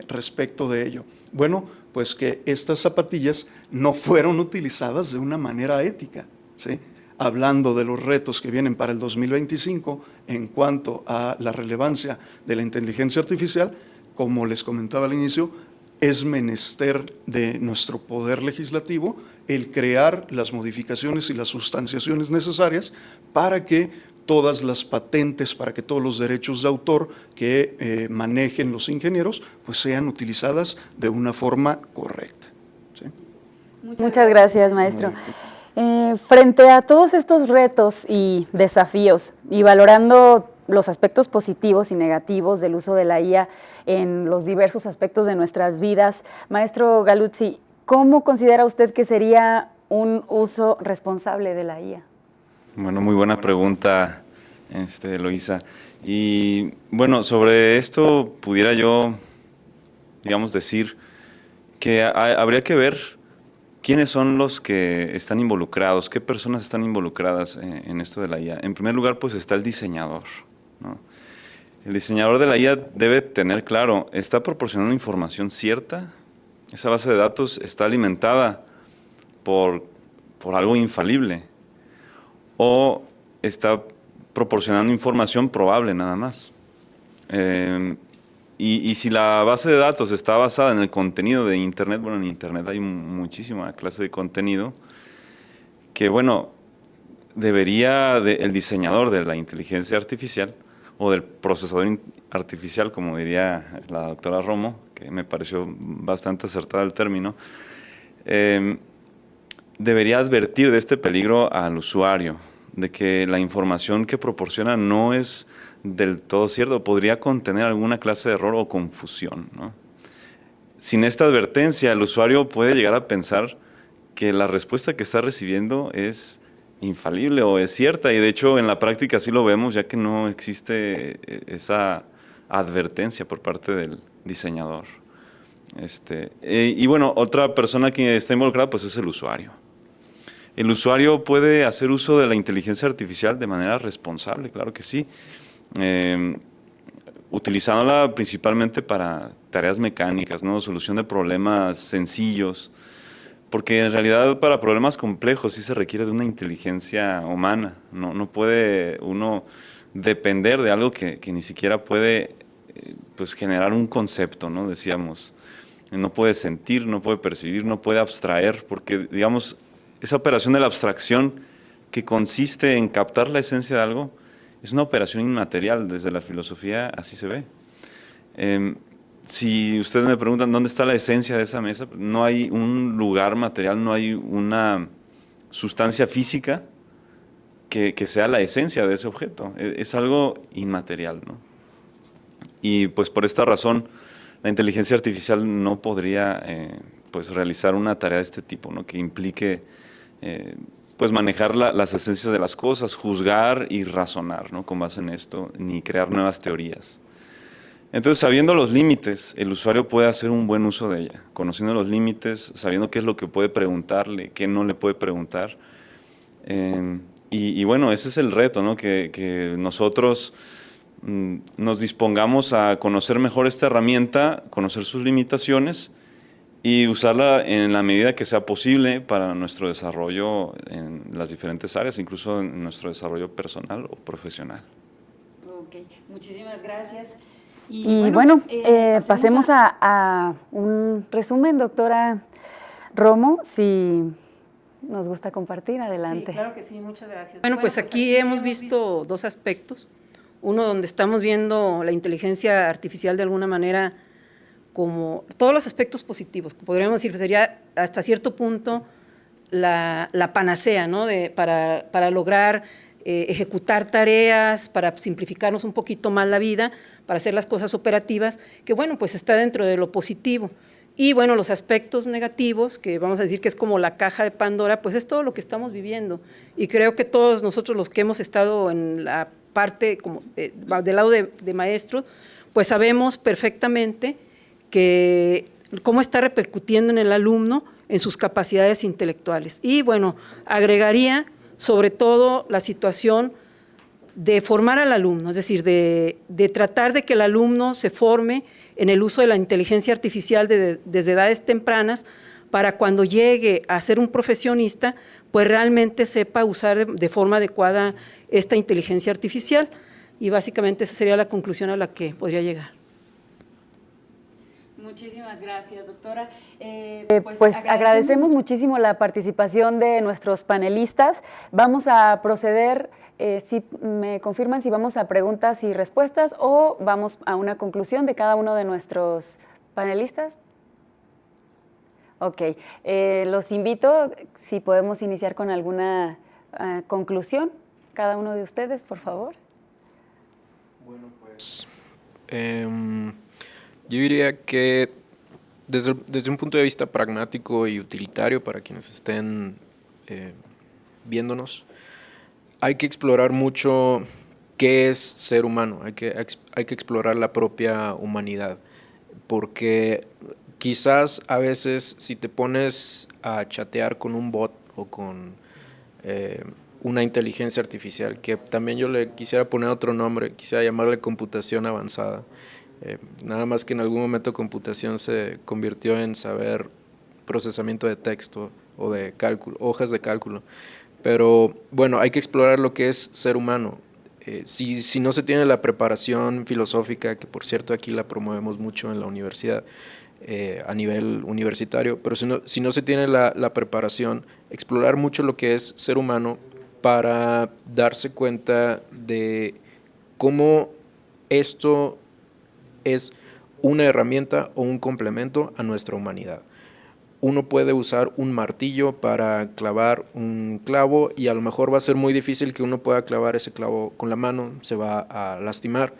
respecto de ello? Bueno, pues que estas zapatillas no fueron utilizadas de una manera ética, ¿sí? Hablando de los retos que vienen para el 2025 en cuanto a la relevancia de la inteligencia artificial, como les comentaba al inicio, es menester de nuestro poder legislativo el crear las modificaciones y las sustanciaciones necesarias para que todas las patentes, para que todos los derechos de autor que manejen los ingenieros, pues sean utilizadas de una forma correcta, ¿sí? Muchas gracias, maestro. Frente a todos estos retos y desafíos y valorando los aspectos positivos y negativos del uso de la IA en los diversos aspectos de nuestras vidas, maestro Galuzzi, ¿cómo considera usted que sería un uso responsable de la IA? Bueno, muy buena pregunta, Eloísa. Y bueno, sobre esto pudiera yo, digamos, decir que habría que ver quiénes son los que están involucrados, qué personas están involucradas en esto de la IA. En primer lugar, pues está el diseñador, ¿no? El diseñador de la IA debe tener claro, ¿está proporcionando información cierta? ¿Esa base de datos está alimentada por algo infalible? ¿O está proporcionando información probable nada más? Y si la base de datos está basada en el contenido de Internet, bueno, en Internet hay muchísima clase de contenido que, bueno, debería el diseñador de la inteligencia artificial o del procesador artificial, como diría la doctora Romo, que me pareció bastante acertada el término, debería advertir de este peligro al usuario, de que la información que proporciona no es del todo cierto, podría contener alguna clase de error o confusión, ¿no? Sin esta advertencia, el usuario puede llegar a pensar que la respuesta que está recibiendo es infalible o es cierta, y de hecho en la práctica sí lo vemos, ya que no existe esa advertencia por parte del diseñador. Y bueno, otra persona que está involucrada pues es el usuario. El usuario puede hacer uso de la inteligencia artificial de manera responsable, claro que sí, utilizándola principalmente para tareas mecánicas, ¿no? Solución de problemas sencillos, porque en realidad para problemas complejos sí se requiere de una inteligencia humana. No puede uno depender de algo que ni siquiera puede pues generar un concepto, ¿no? Decíamos, no puede sentir, no puede percibir, no puede abstraer, porque digamos, esa operación de la abstracción que consiste en captar la esencia de algo es una operación inmaterial, desde la filosofía así se ve. Si ustedes me preguntan dónde está la esencia de esa mesa, no hay un lugar material, no hay una sustancia física que sea la esencia de ese objeto. Es algo inmaterial, ¿no? Y pues por esta razón la inteligencia artificial no podría pues realizar una tarea de este tipo, ¿no? Que implique pues manejar las esencias de las cosas, juzgar y razonar, ¿no? Con base en esto, ni crear nuevas teorías. Entonces, sabiendo los límites, el usuario puede hacer un buen uso de ella, conociendo los límites, sabiendo qué es lo que puede preguntarle, qué no le puede preguntar. Y bueno, ese es el reto, ¿no? Que nosotros nos dispongamos a conocer mejor esta herramienta, conocer sus limitaciones y usarla en la medida que sea posible para nuestro desarrollo en las diferentes áreas, incluso en nuestro desarrollo personal o profesional. Ok, muchísimas gracias. Y bueno, pasemos a un resumen, doctora Romo, si nos gusta compartir, adelante. Sí, claro que sí, muchas gracias. Bueno, pues aquí hemos visto dos aspectos. Uno donde estamos viendo la inteligencia artificial de alguna manera como todos los aspectos positivos, podríamos decir, sería hasta cierto punto la panacea, ¿no? Para lograr ejecutar tareas, para simplificarnos un poquito más la vida, para hacer las cosas operativas, que bueno, pues está dentro de lo positivo. Y bueno, los aspectos negativos, que vamos a decir que es como la caja de Pandora, pues es todo lo que estamos viviendo. Y creo que todos nosotros los que hemos estado en la parte como, del lado de maestros, pues sabemos perfectamente que cómo está repercutiendo en el alumno, en sus capacidades intelectuales. Y bueno, agregaría sobre todo la situación de formar al alumno, es decir, de tratar de que el alumno se forme en el uso de la inteligencia artificial desde edades tempranas, para cuando llegue a ser un profesionista, pues realmente sepa usar de forma adecuada esta inteligencia artificial. Y básicamente esa sería la conclusión a la que podría llegar. Muchísimas gracias, doctora. Pues agradecemos muchísimo la participación de nuestros panelistas. Vamos a proceder, si me confirman si vamos a preguntas y respuestas o vamos a una conclusión de cada uno de nuestros panelistas. Ok, los invito, si podemos iniciar con alguna conclusión, cada uno de ustedes, por favor. Bueno, pues yo diría que desde un punto de vista pragmático y utilitario para quienes estén viéndonos, hay que explorar mucho qué es ser humano, hay que explorar la propia humanidad, porque quizás a veces si te pones a chatear con un bot o con una inteligencia artificial, que también yo le quisiera poner otro nombre, quisiera llamarle computación avanzada, nada más que en algún momento computación se convirtió en saber procesamiento de texto o de cálculo, hojas de cálculo. Pero bueno, hay que explorar lo que es ser humano. Si no se tiene la preparación filosófica, que por cierto aquí la promovemos mucho en la universidad, a nivel universitario, pero si no se tiene la preparación, explorar mucho lo que es ser humano para darse cuenta de cómo esto es una herramienta o un complemento a nuestra humanidad. Uno puede usar un martillo para clavar un clavo y a lo mejor va a ser muy difícil que uno pueda clavar ese clavo con la mano, se va a lastimar.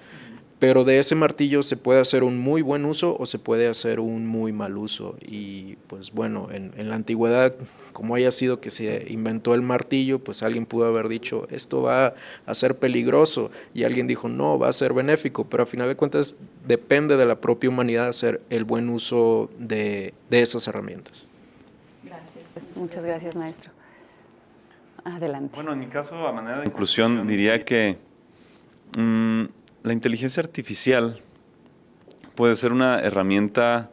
Pero de ese martillo se puede hacer un muy buen uso o se puede hacer un muy mal uso. Y pues bueno, en la antigüedad, como haya sido que se inventó el martillo, pues alguien pudo haber dicho, esto va a ser peligroso. Y alguien dijo, no, va a ser benéfico. Pero a final de cuentas depende de la propia humanidad hacer el buen uso de esas herramientas. Gracias. Muchas gracias, maestro. Adelante. Bueno, en mi caso, a manera de conclusión, diría que la inteligencia artificial puede ser una herramienta,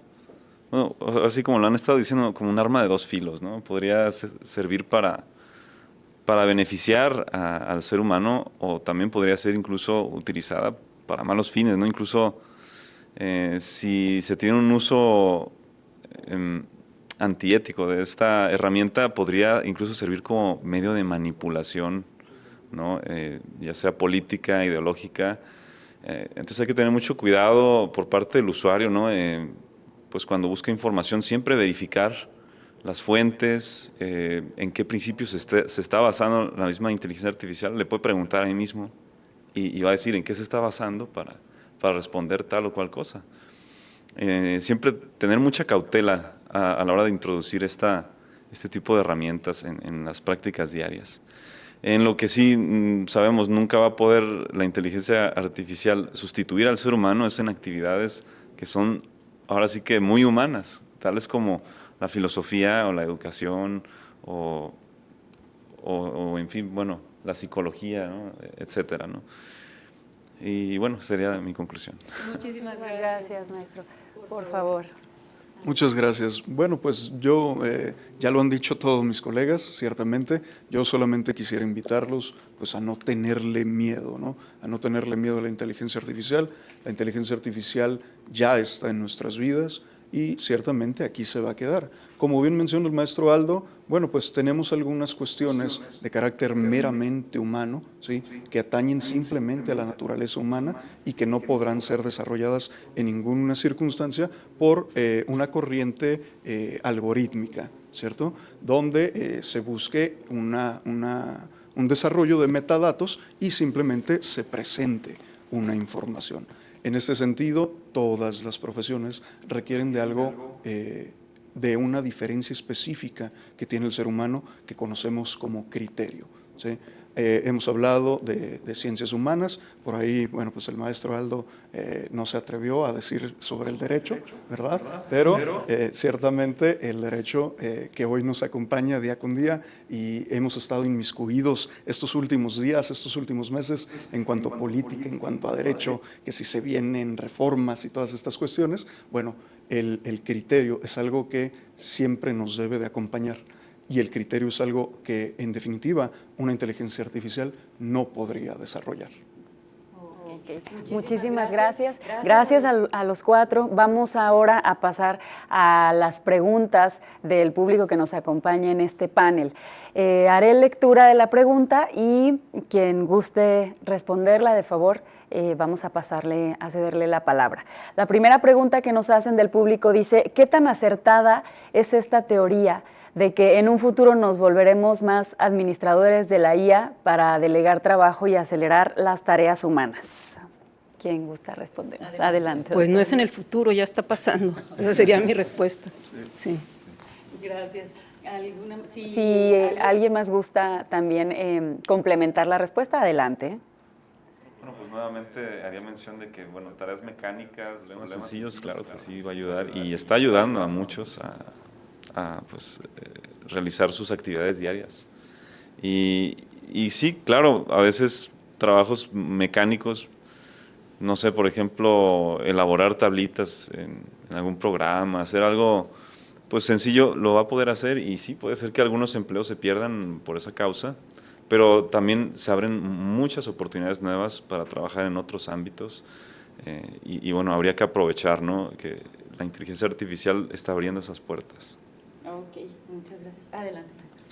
bueno, así como lo han estado diciendo, como un arma de dos filos, ¿no? Podría servir para beneficiar al ser humano o también podría ser incluso utilizada para malos fines, ¿no? Incluso si se tiene un uso antiético de esta herramienta, podría incluso servir como medio de manipulación, ¿no? Ya sea política, ideológica. Entonces hay que tener mucho cuidado por parte del usuario, ¿no? Pues cuando busca información siempre verificar las fuentes, en qué principios se está basando la misma inteligencia artificial. Le puede preguntar ahí mismo y va a decir en qué se está basando para responder tal o cual cosa. Siempre tener mucha cautela a la hora de introducir este tipo de herramientas en las prácticas diarias. En lo que sí sabemos nunca va a poder la inteligencia artificial sustituir al ser humano es en actividades que son ahora sí que muy humanas, tales como la filosofía o la educación o en fin, bueno, la psicología, ¿no? Etcétera, ¿no? Y bueno, sería mi conclusión. Muchísimas gracias, maestro. Por favor. Muchas gracias. Bueno, pues yo, ya lo han dicho todos mis colegas, ciertamente, yo solamente quisiera invitarlos pues, a no tenerle miedo, ¿no? A no tenerle miedo a la inteligencia artificial. La inteligencia artificial ya está en nuestras vidas y ciertamente aquí se va a quedar. Como bien mencionó el maestro Aldo, bueno, pues tenemos algunas cuestiones de carácter meramente humano, ¿sí? Que atañen simplemente a la naturaleza humana y que no podrán ser desarrolladas en ninguna circunstancia por una corriente algorítmica, ¿cierto? Donde se busque un desarrollo de metadatos y simplemente se presente una información. En este sentido, todas las profesiones requieren de algo, de una diferencia específica que tiene el ser humano que conocemos como criterio, ¿sí? Hemos hablado de ciencias humanas, por ahí, bueno, pues el maestro Aldo no se atrevió a decir sobre el derecho, ¿verdad? Pero ciertamente el derecho que hoy nos acompaña día con día y hemos estado inmiscuidos estos últimos días, estos últimos meses en cuanto a política, en cuanto a derecho, que si se vienen reformas y todas estas cuestiones, bueno, el criterio es algo que siempre nos debe de acompañar. Y el criterio es algo que, en definitiva, una inteligencia artificial no podría desarrollar. Okay. Muchísimas gracias. Gracias a los cuatro. Vamos ahora a pasar a las preguntas del público que nos acompaña en este panel. Haré lectura de la pregunta y quien guste responderla, de favor, vamos a cederle la palabra. La primera pregunta que nos hacen del público dice, ¿qué tan acertada es esta teoría de que en un futuro nos volveremos más administradores de la IA para delegar trabajo y acelerar las tareas humanas? ¿Quién gusta responder? Adelante. Pues no es en el futuro, ya está pasando. Esa sería mi respuesta. Sí. Gracias. Si alguien más gusta también complementar la respuesta, adelante. Bueno, pues nuevamente haría mención de que, bueno, tareas mecánicas, problemas sencillos, claro que sí va a ayudar y está ayudando a muchos a realizar sus actividades diarias. Y sí, claro, a veces trabajos mecánicos, no sé, por ejemplo, elaborar tablitas en algún programa, hacer algo pues sencillo, lo va a poder hacer y sí, puede ser que algunos empleos se pierdan por esa causa, pero también se abren muchas oportunidades nuevas para trabajar en otros ámbitos y bueno, habría que aprovechar, ¿no?, que la inteligencia artificial está abriendo esas puertas. Ok, muchas gracias. Adelante, maestro.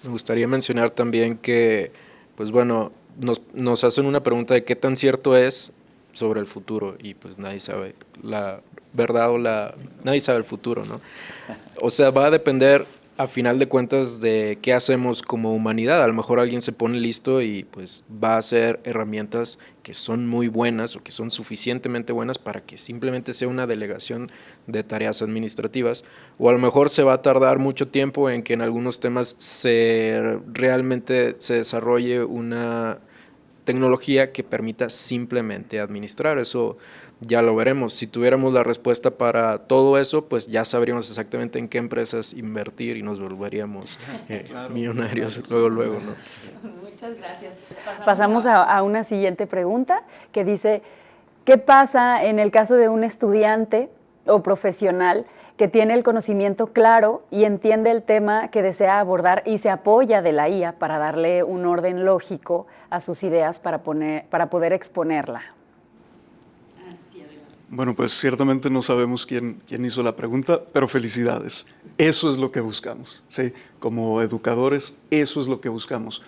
Me gustaría mencionar también que, pues bueno, nos hacen una pregunta de qué tan cierto es sobre el futuro y pues nadie sabe la verdad nadie sabe el futuro, ¿no? O sea, va a depender a final de cuentas de qué hacemos como humanidad. A lo mejor alguien se pone listo y pues va a hacer herramientas que son muy buenas o que son suficientemente buenas para que simplemente sea una delegación de tareas administrativas, o a lo mejor se va a tardar mucho tiempo en que en algunos temas realmente se desarrolle una tecnología que permita simplemente administrar. Eso ya lo veremos. Si tuviéramos la respuesta para todo eso, pues ya sabríamos exactamente en qué empresas invertir y nos volveríamos millonarios luego, ¿no? Muchas gracias. Pasamos a una siguiente pregunta que dice, ¿qué pasa en el caso de un estudiante o profesional que tiene el conocimiento claro y entiende el tema que desea abordar y se apoya de la IA para darle un orden lógico a sus ideas para poder exponerla? Bueno, pues ciertamente no sabemos quién hizo la pregunta, pero felicidades. Eso es lo que buscamos, ¿sí? Como educadores, eso es lo que buscamos.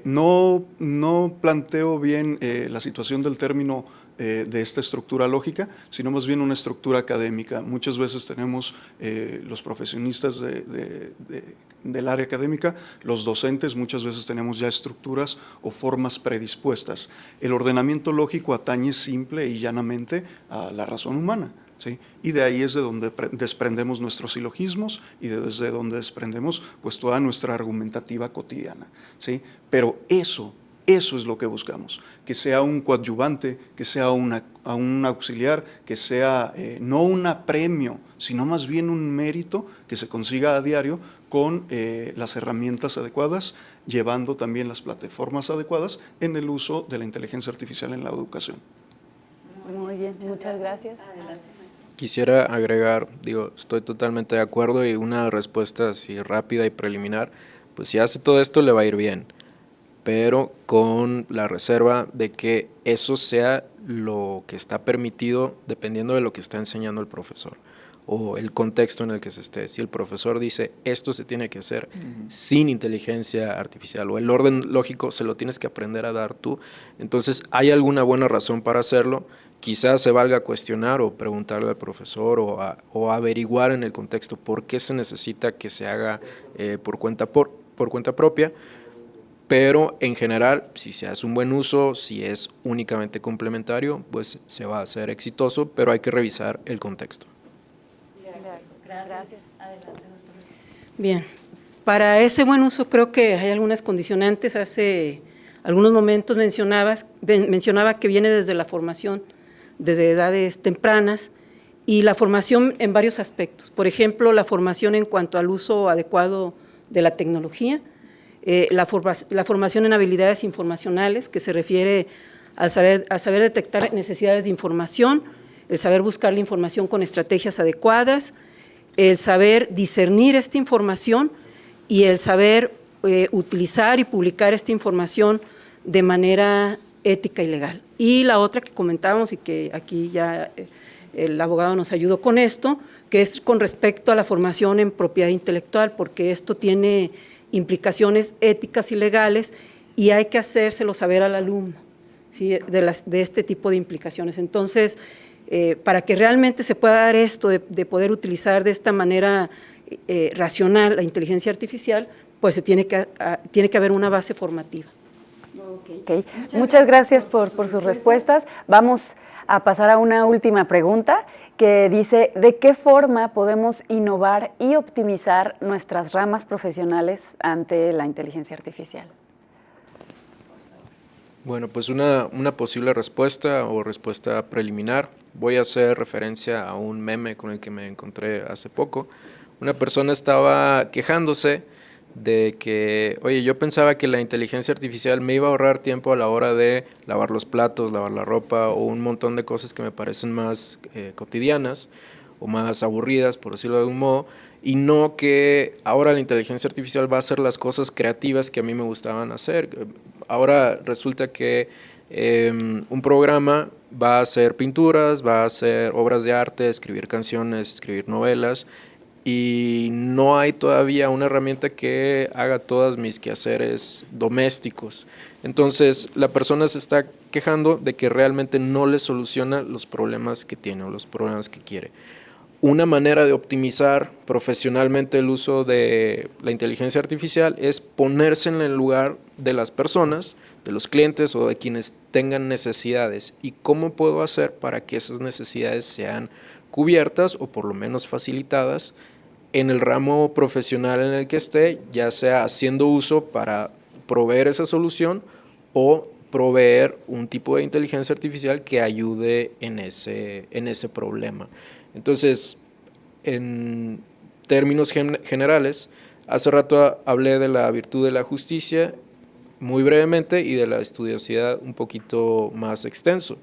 No planteo bien la situación del término de esta estructura lógica, sino más bien una estructura académica. Muchas veces tenemos los profesionistas del área académica, los docentes, muchas veces tenemos ya estructuras o formas predispuestas. El ordenamiento lógico atañe simple y llanamente a la razón humana, ¿sí? Y de ahí es de donde desprendemos nuestros silogismos y desde donde desprendemos pues toda nuestra argumentativa cotidiana, ¿sí? Pero eso es lo que buscamos, que sea un coadyuvante, que sea un auxiliar, que sea no un apremio, sino más bien un mérito que se consiga a diario con las herramientas adecuadas, llevando también las plataformas adecuadas en el uso de la inteligencia artificial en la educación. Muy bien, muchas gracias. Adelante. Quisiera agregar, estoy totalmente de acuerdo y una respuesta así rápida y preliminar, pues si hace todo esto le va a ir bien, pero con la reserva de que eso sea lo que está permitido dependiendo de lo que está enseñando el profesor o el contexto en el que se esté. Si el profesor dice esto se tiene que hacer sin inteligencia artificial o el orden lógico se lo tienes que aprender a dar tú, entonces hay alguna buena razón para hacerlo. Quizás se valga cuestionar o preguntarle al profesor o averiguar en el contexto por qué se necesita que se haga por cuenta propia, pero en general, si se hace un buen uso, si es únicamente complementario, pues se va a hacer exitoso, pero hay que revisar el contexto. Gracias. Adelante, doctora. Bien, para ese buen uso creo que hay algunas condicionantes. Hace algunos momentos mencionaba que viene desde la formación, desde edades tempranas, y la formación en varios aspectos. Por ejemplo, la formación en cuanto al uso adecuado de la tecnología, la formación en habilidades informacionales, que se refiere a saber detectar necesidades de información, el saber buscar la información con estrategias adecuadas, el saber discernir esta información y el saber utilizar y publicar esta información de manera ética y legal. Y la otra que comentábamos y que aquí ya el abogado nos ayudó con esto, que es con respecto a la formación en propiedad intelectual, porque esto tiene implicaciones éticas y legales y hay que hacérselo saber al alumno. ¿sí? de este tipo de implicaciones. Entonces, para que realmente se pueda dar esto de poder utilizar de esta manera racional la inteligencia artificial, pues tiene que haber una base formativa. Okay. Muchas gracias por sus respuestas. Vamos a pasar a una última pregunta que dice, ¿de qué forma podemos innovar y optimizar nuestras ramas profesionales ante la inteligencia artificial? Bueno, pues una posible respuesta o respuesta preliminar. Voy a hacer referencia a un meme con el que me encontré hace poco. Una persona estaba quejándose de que, oye, yo pensaba que la inteligencia artificial me iba a ahorrar tiempo a la hora de lavar los platos, lavar la ropa o un montón de cosas que me parecen más cotidianas o más aburridas, por decirlo de algún modo, y no que ahora la inteligencia artificial va a hacer las cosas creativas que a mí me gustaban hacer. Ahora resulta que un programa va a hacer pinturas, va a hacer obras de arte, escribir canciones, escribir novelas, y no hay todavía una herramienta que haga todos mis quehaceres domésticos. Entonces, la persona se está quejando de que realmente no le soluciona los problemas que tiene o los problemas que quiere. Una manera de optimizar profesionalmente el uso de la inteligencia artificial es ponerse en el lugar de las personas, de los clientes o de quienes tengan necesidades. ¿Y cómo puedo hacer para que esas necesidades sean cubiertas o por lo menos facilitadas en el ramo profesional en el que esté, ya sea haciendo uso para proveer esa solución o proveer un tipo de inteligencia artificial que ayude en ese problema? Entonces, en términos generales, hace rato hablé de la virtud de la justicia muy brevemente y de la estudiosidad un poquito más extenso.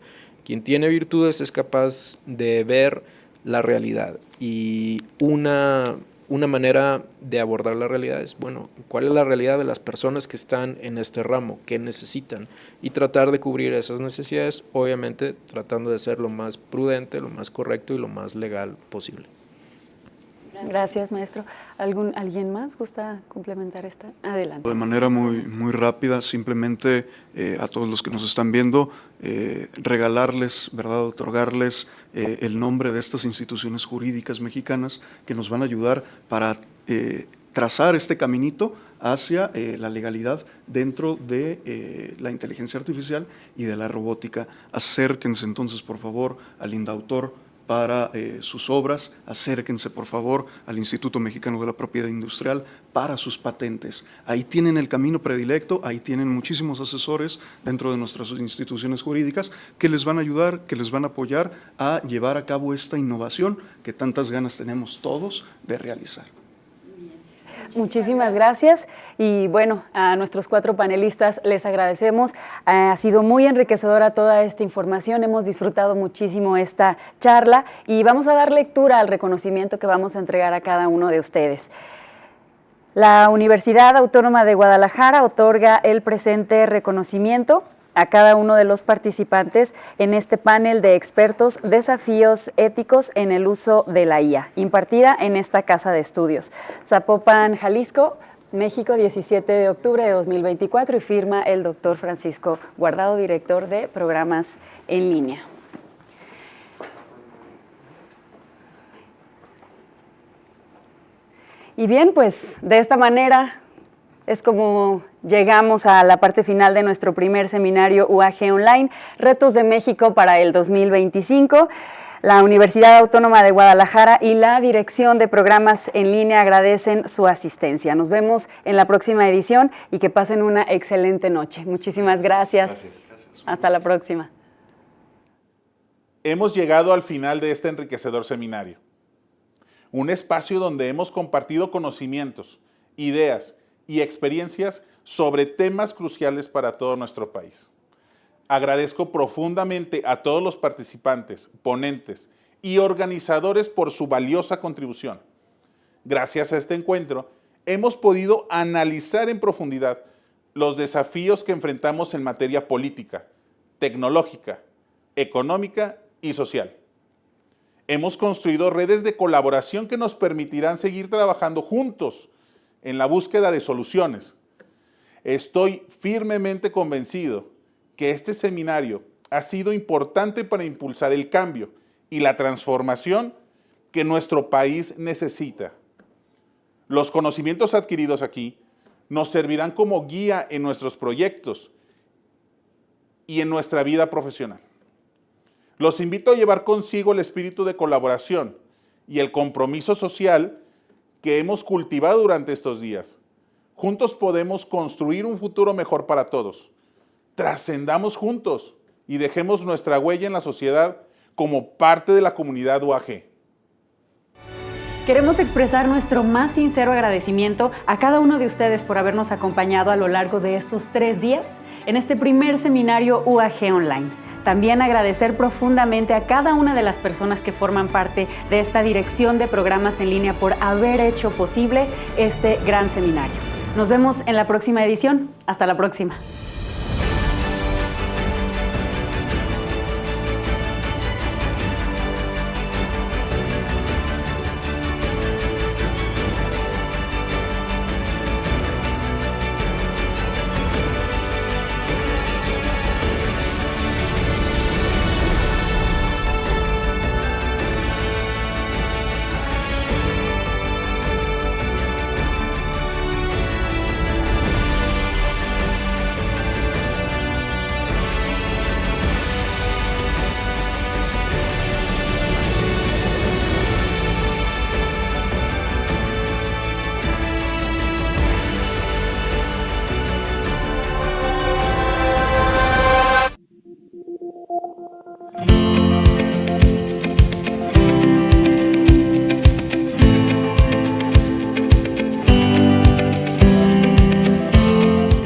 Quien tiene virtudes es capaz de ver la realidad, y una manera de abordar la realidad es, bueno, ¿cuál es la realidad de las personas que están en este ramo? ¿Qué necesitan? Y tratar de cubrir esas necesidades, obviamente tratando de ser lo más prudente, lo más correcto y lo más legal posible. Gracias, maestro. ¿Alguien más gusta complementar esta? Adelante. De manera muy rápida, simplemente a todos los que nos están viendo, regalarles, ¿verdad?, otorgarles el nombre de estas instituciones jurídicas mexicanas que nos van a ayudar para trazar este caminito hacia la legalidad dentro de la inteligencia artificial y de la robótica. Acérquense entonces, por favor, al INDAUTOR para sus obras, acérquense por favor al Instituto Mexicano de la Propiedad Industrial para sus patentes. Ahí tienen el camino predilecto, ahí tienen muchísimos asesores dentro de nuestras instituciones jurídicas que les van a ayudar, que les van a apoyar a llevar a cabo esta innovación que tantas ganas tenemos todos de realizar. Muchísimas gracias, y bueno, a nuestros 4 panelistas les agradecemos. Ha sido muy enriquecedora toda esta información, hemos disfrutado muchísimo esta charla y vamos a dar lectura al reconocimiento que vamos a entregar a cada uno de ustedes. La Universidad Autónoma de Guadalajara otorga el presente reconocimiento a cada uno de los participantes en este panel de expertos, desafíos éticos en el uso de la IA, impartida en esta casa de estudios. Zapopan, Jalisco, México, 17 de octubre de 2024, y firma el doctor Francisco Guardado, director de programas en línea. Y bien, pues de esta manera es como llegamos a la parte final de nuestro primer seminario UAG Online, Retos de México para el 2025. La Universidad Autónoma de Guadalajara y la Dirección de Programas en Línea agradecen su asistencia. Nos vemos en la próxima edición y que pasen una excelente noche. Muchísimas gracias. Gracias. Hasta la próxima. Hemos llegado al final de este enriquecedor seminario. Un espacio donde hemos compartido conocimientos, ideas y experiencias sobre temas cruciales para todo nuestro país. Agradezco profundamente a todos los participantes, ponentes y organizadores por su valiosa contribución. Gracias a este encuentro, hemos podido analizar en profundidad los desafíos que enfrentamos en materia política, tecnológica, económica y social. Hemos construido redes de colaboración que nos permitirán seguir trabajando juntos en la búsqueda de soluciones. Estoy firmemente convencido que este seminario ha sido importante para impulsar el cambio y la transformación que nuestro país necesita. Los conocimientos adquiridos aquí nos servirán como guía en nuestros proyectos y en nuestra vida profesional. Los invito a llevar consigo el espíritu de colaboración y el compromiso social que hemos cultivado durante estos días. Juntos podemos construir un futuro mejor para todos. Trascendamos juntos y dejemos nuestra huella en la sociedad como parte de la comunidad UAG. Queremos expresar nuestro más sincero agradecimiento a cada uno de ustedes por habernos acompañado a lo largo de estos 3 días en este primer seminario UAG Online. También agradecer profundamente a cada una de las personas que forman parte de esta dirección de programas en línea por haber hecho posible este gran seminario. Nos vemos en la próxima edición. Hasta la próxima.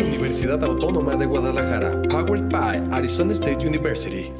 Universidad Autónoma de Guadalajara, powered by Arizona State University.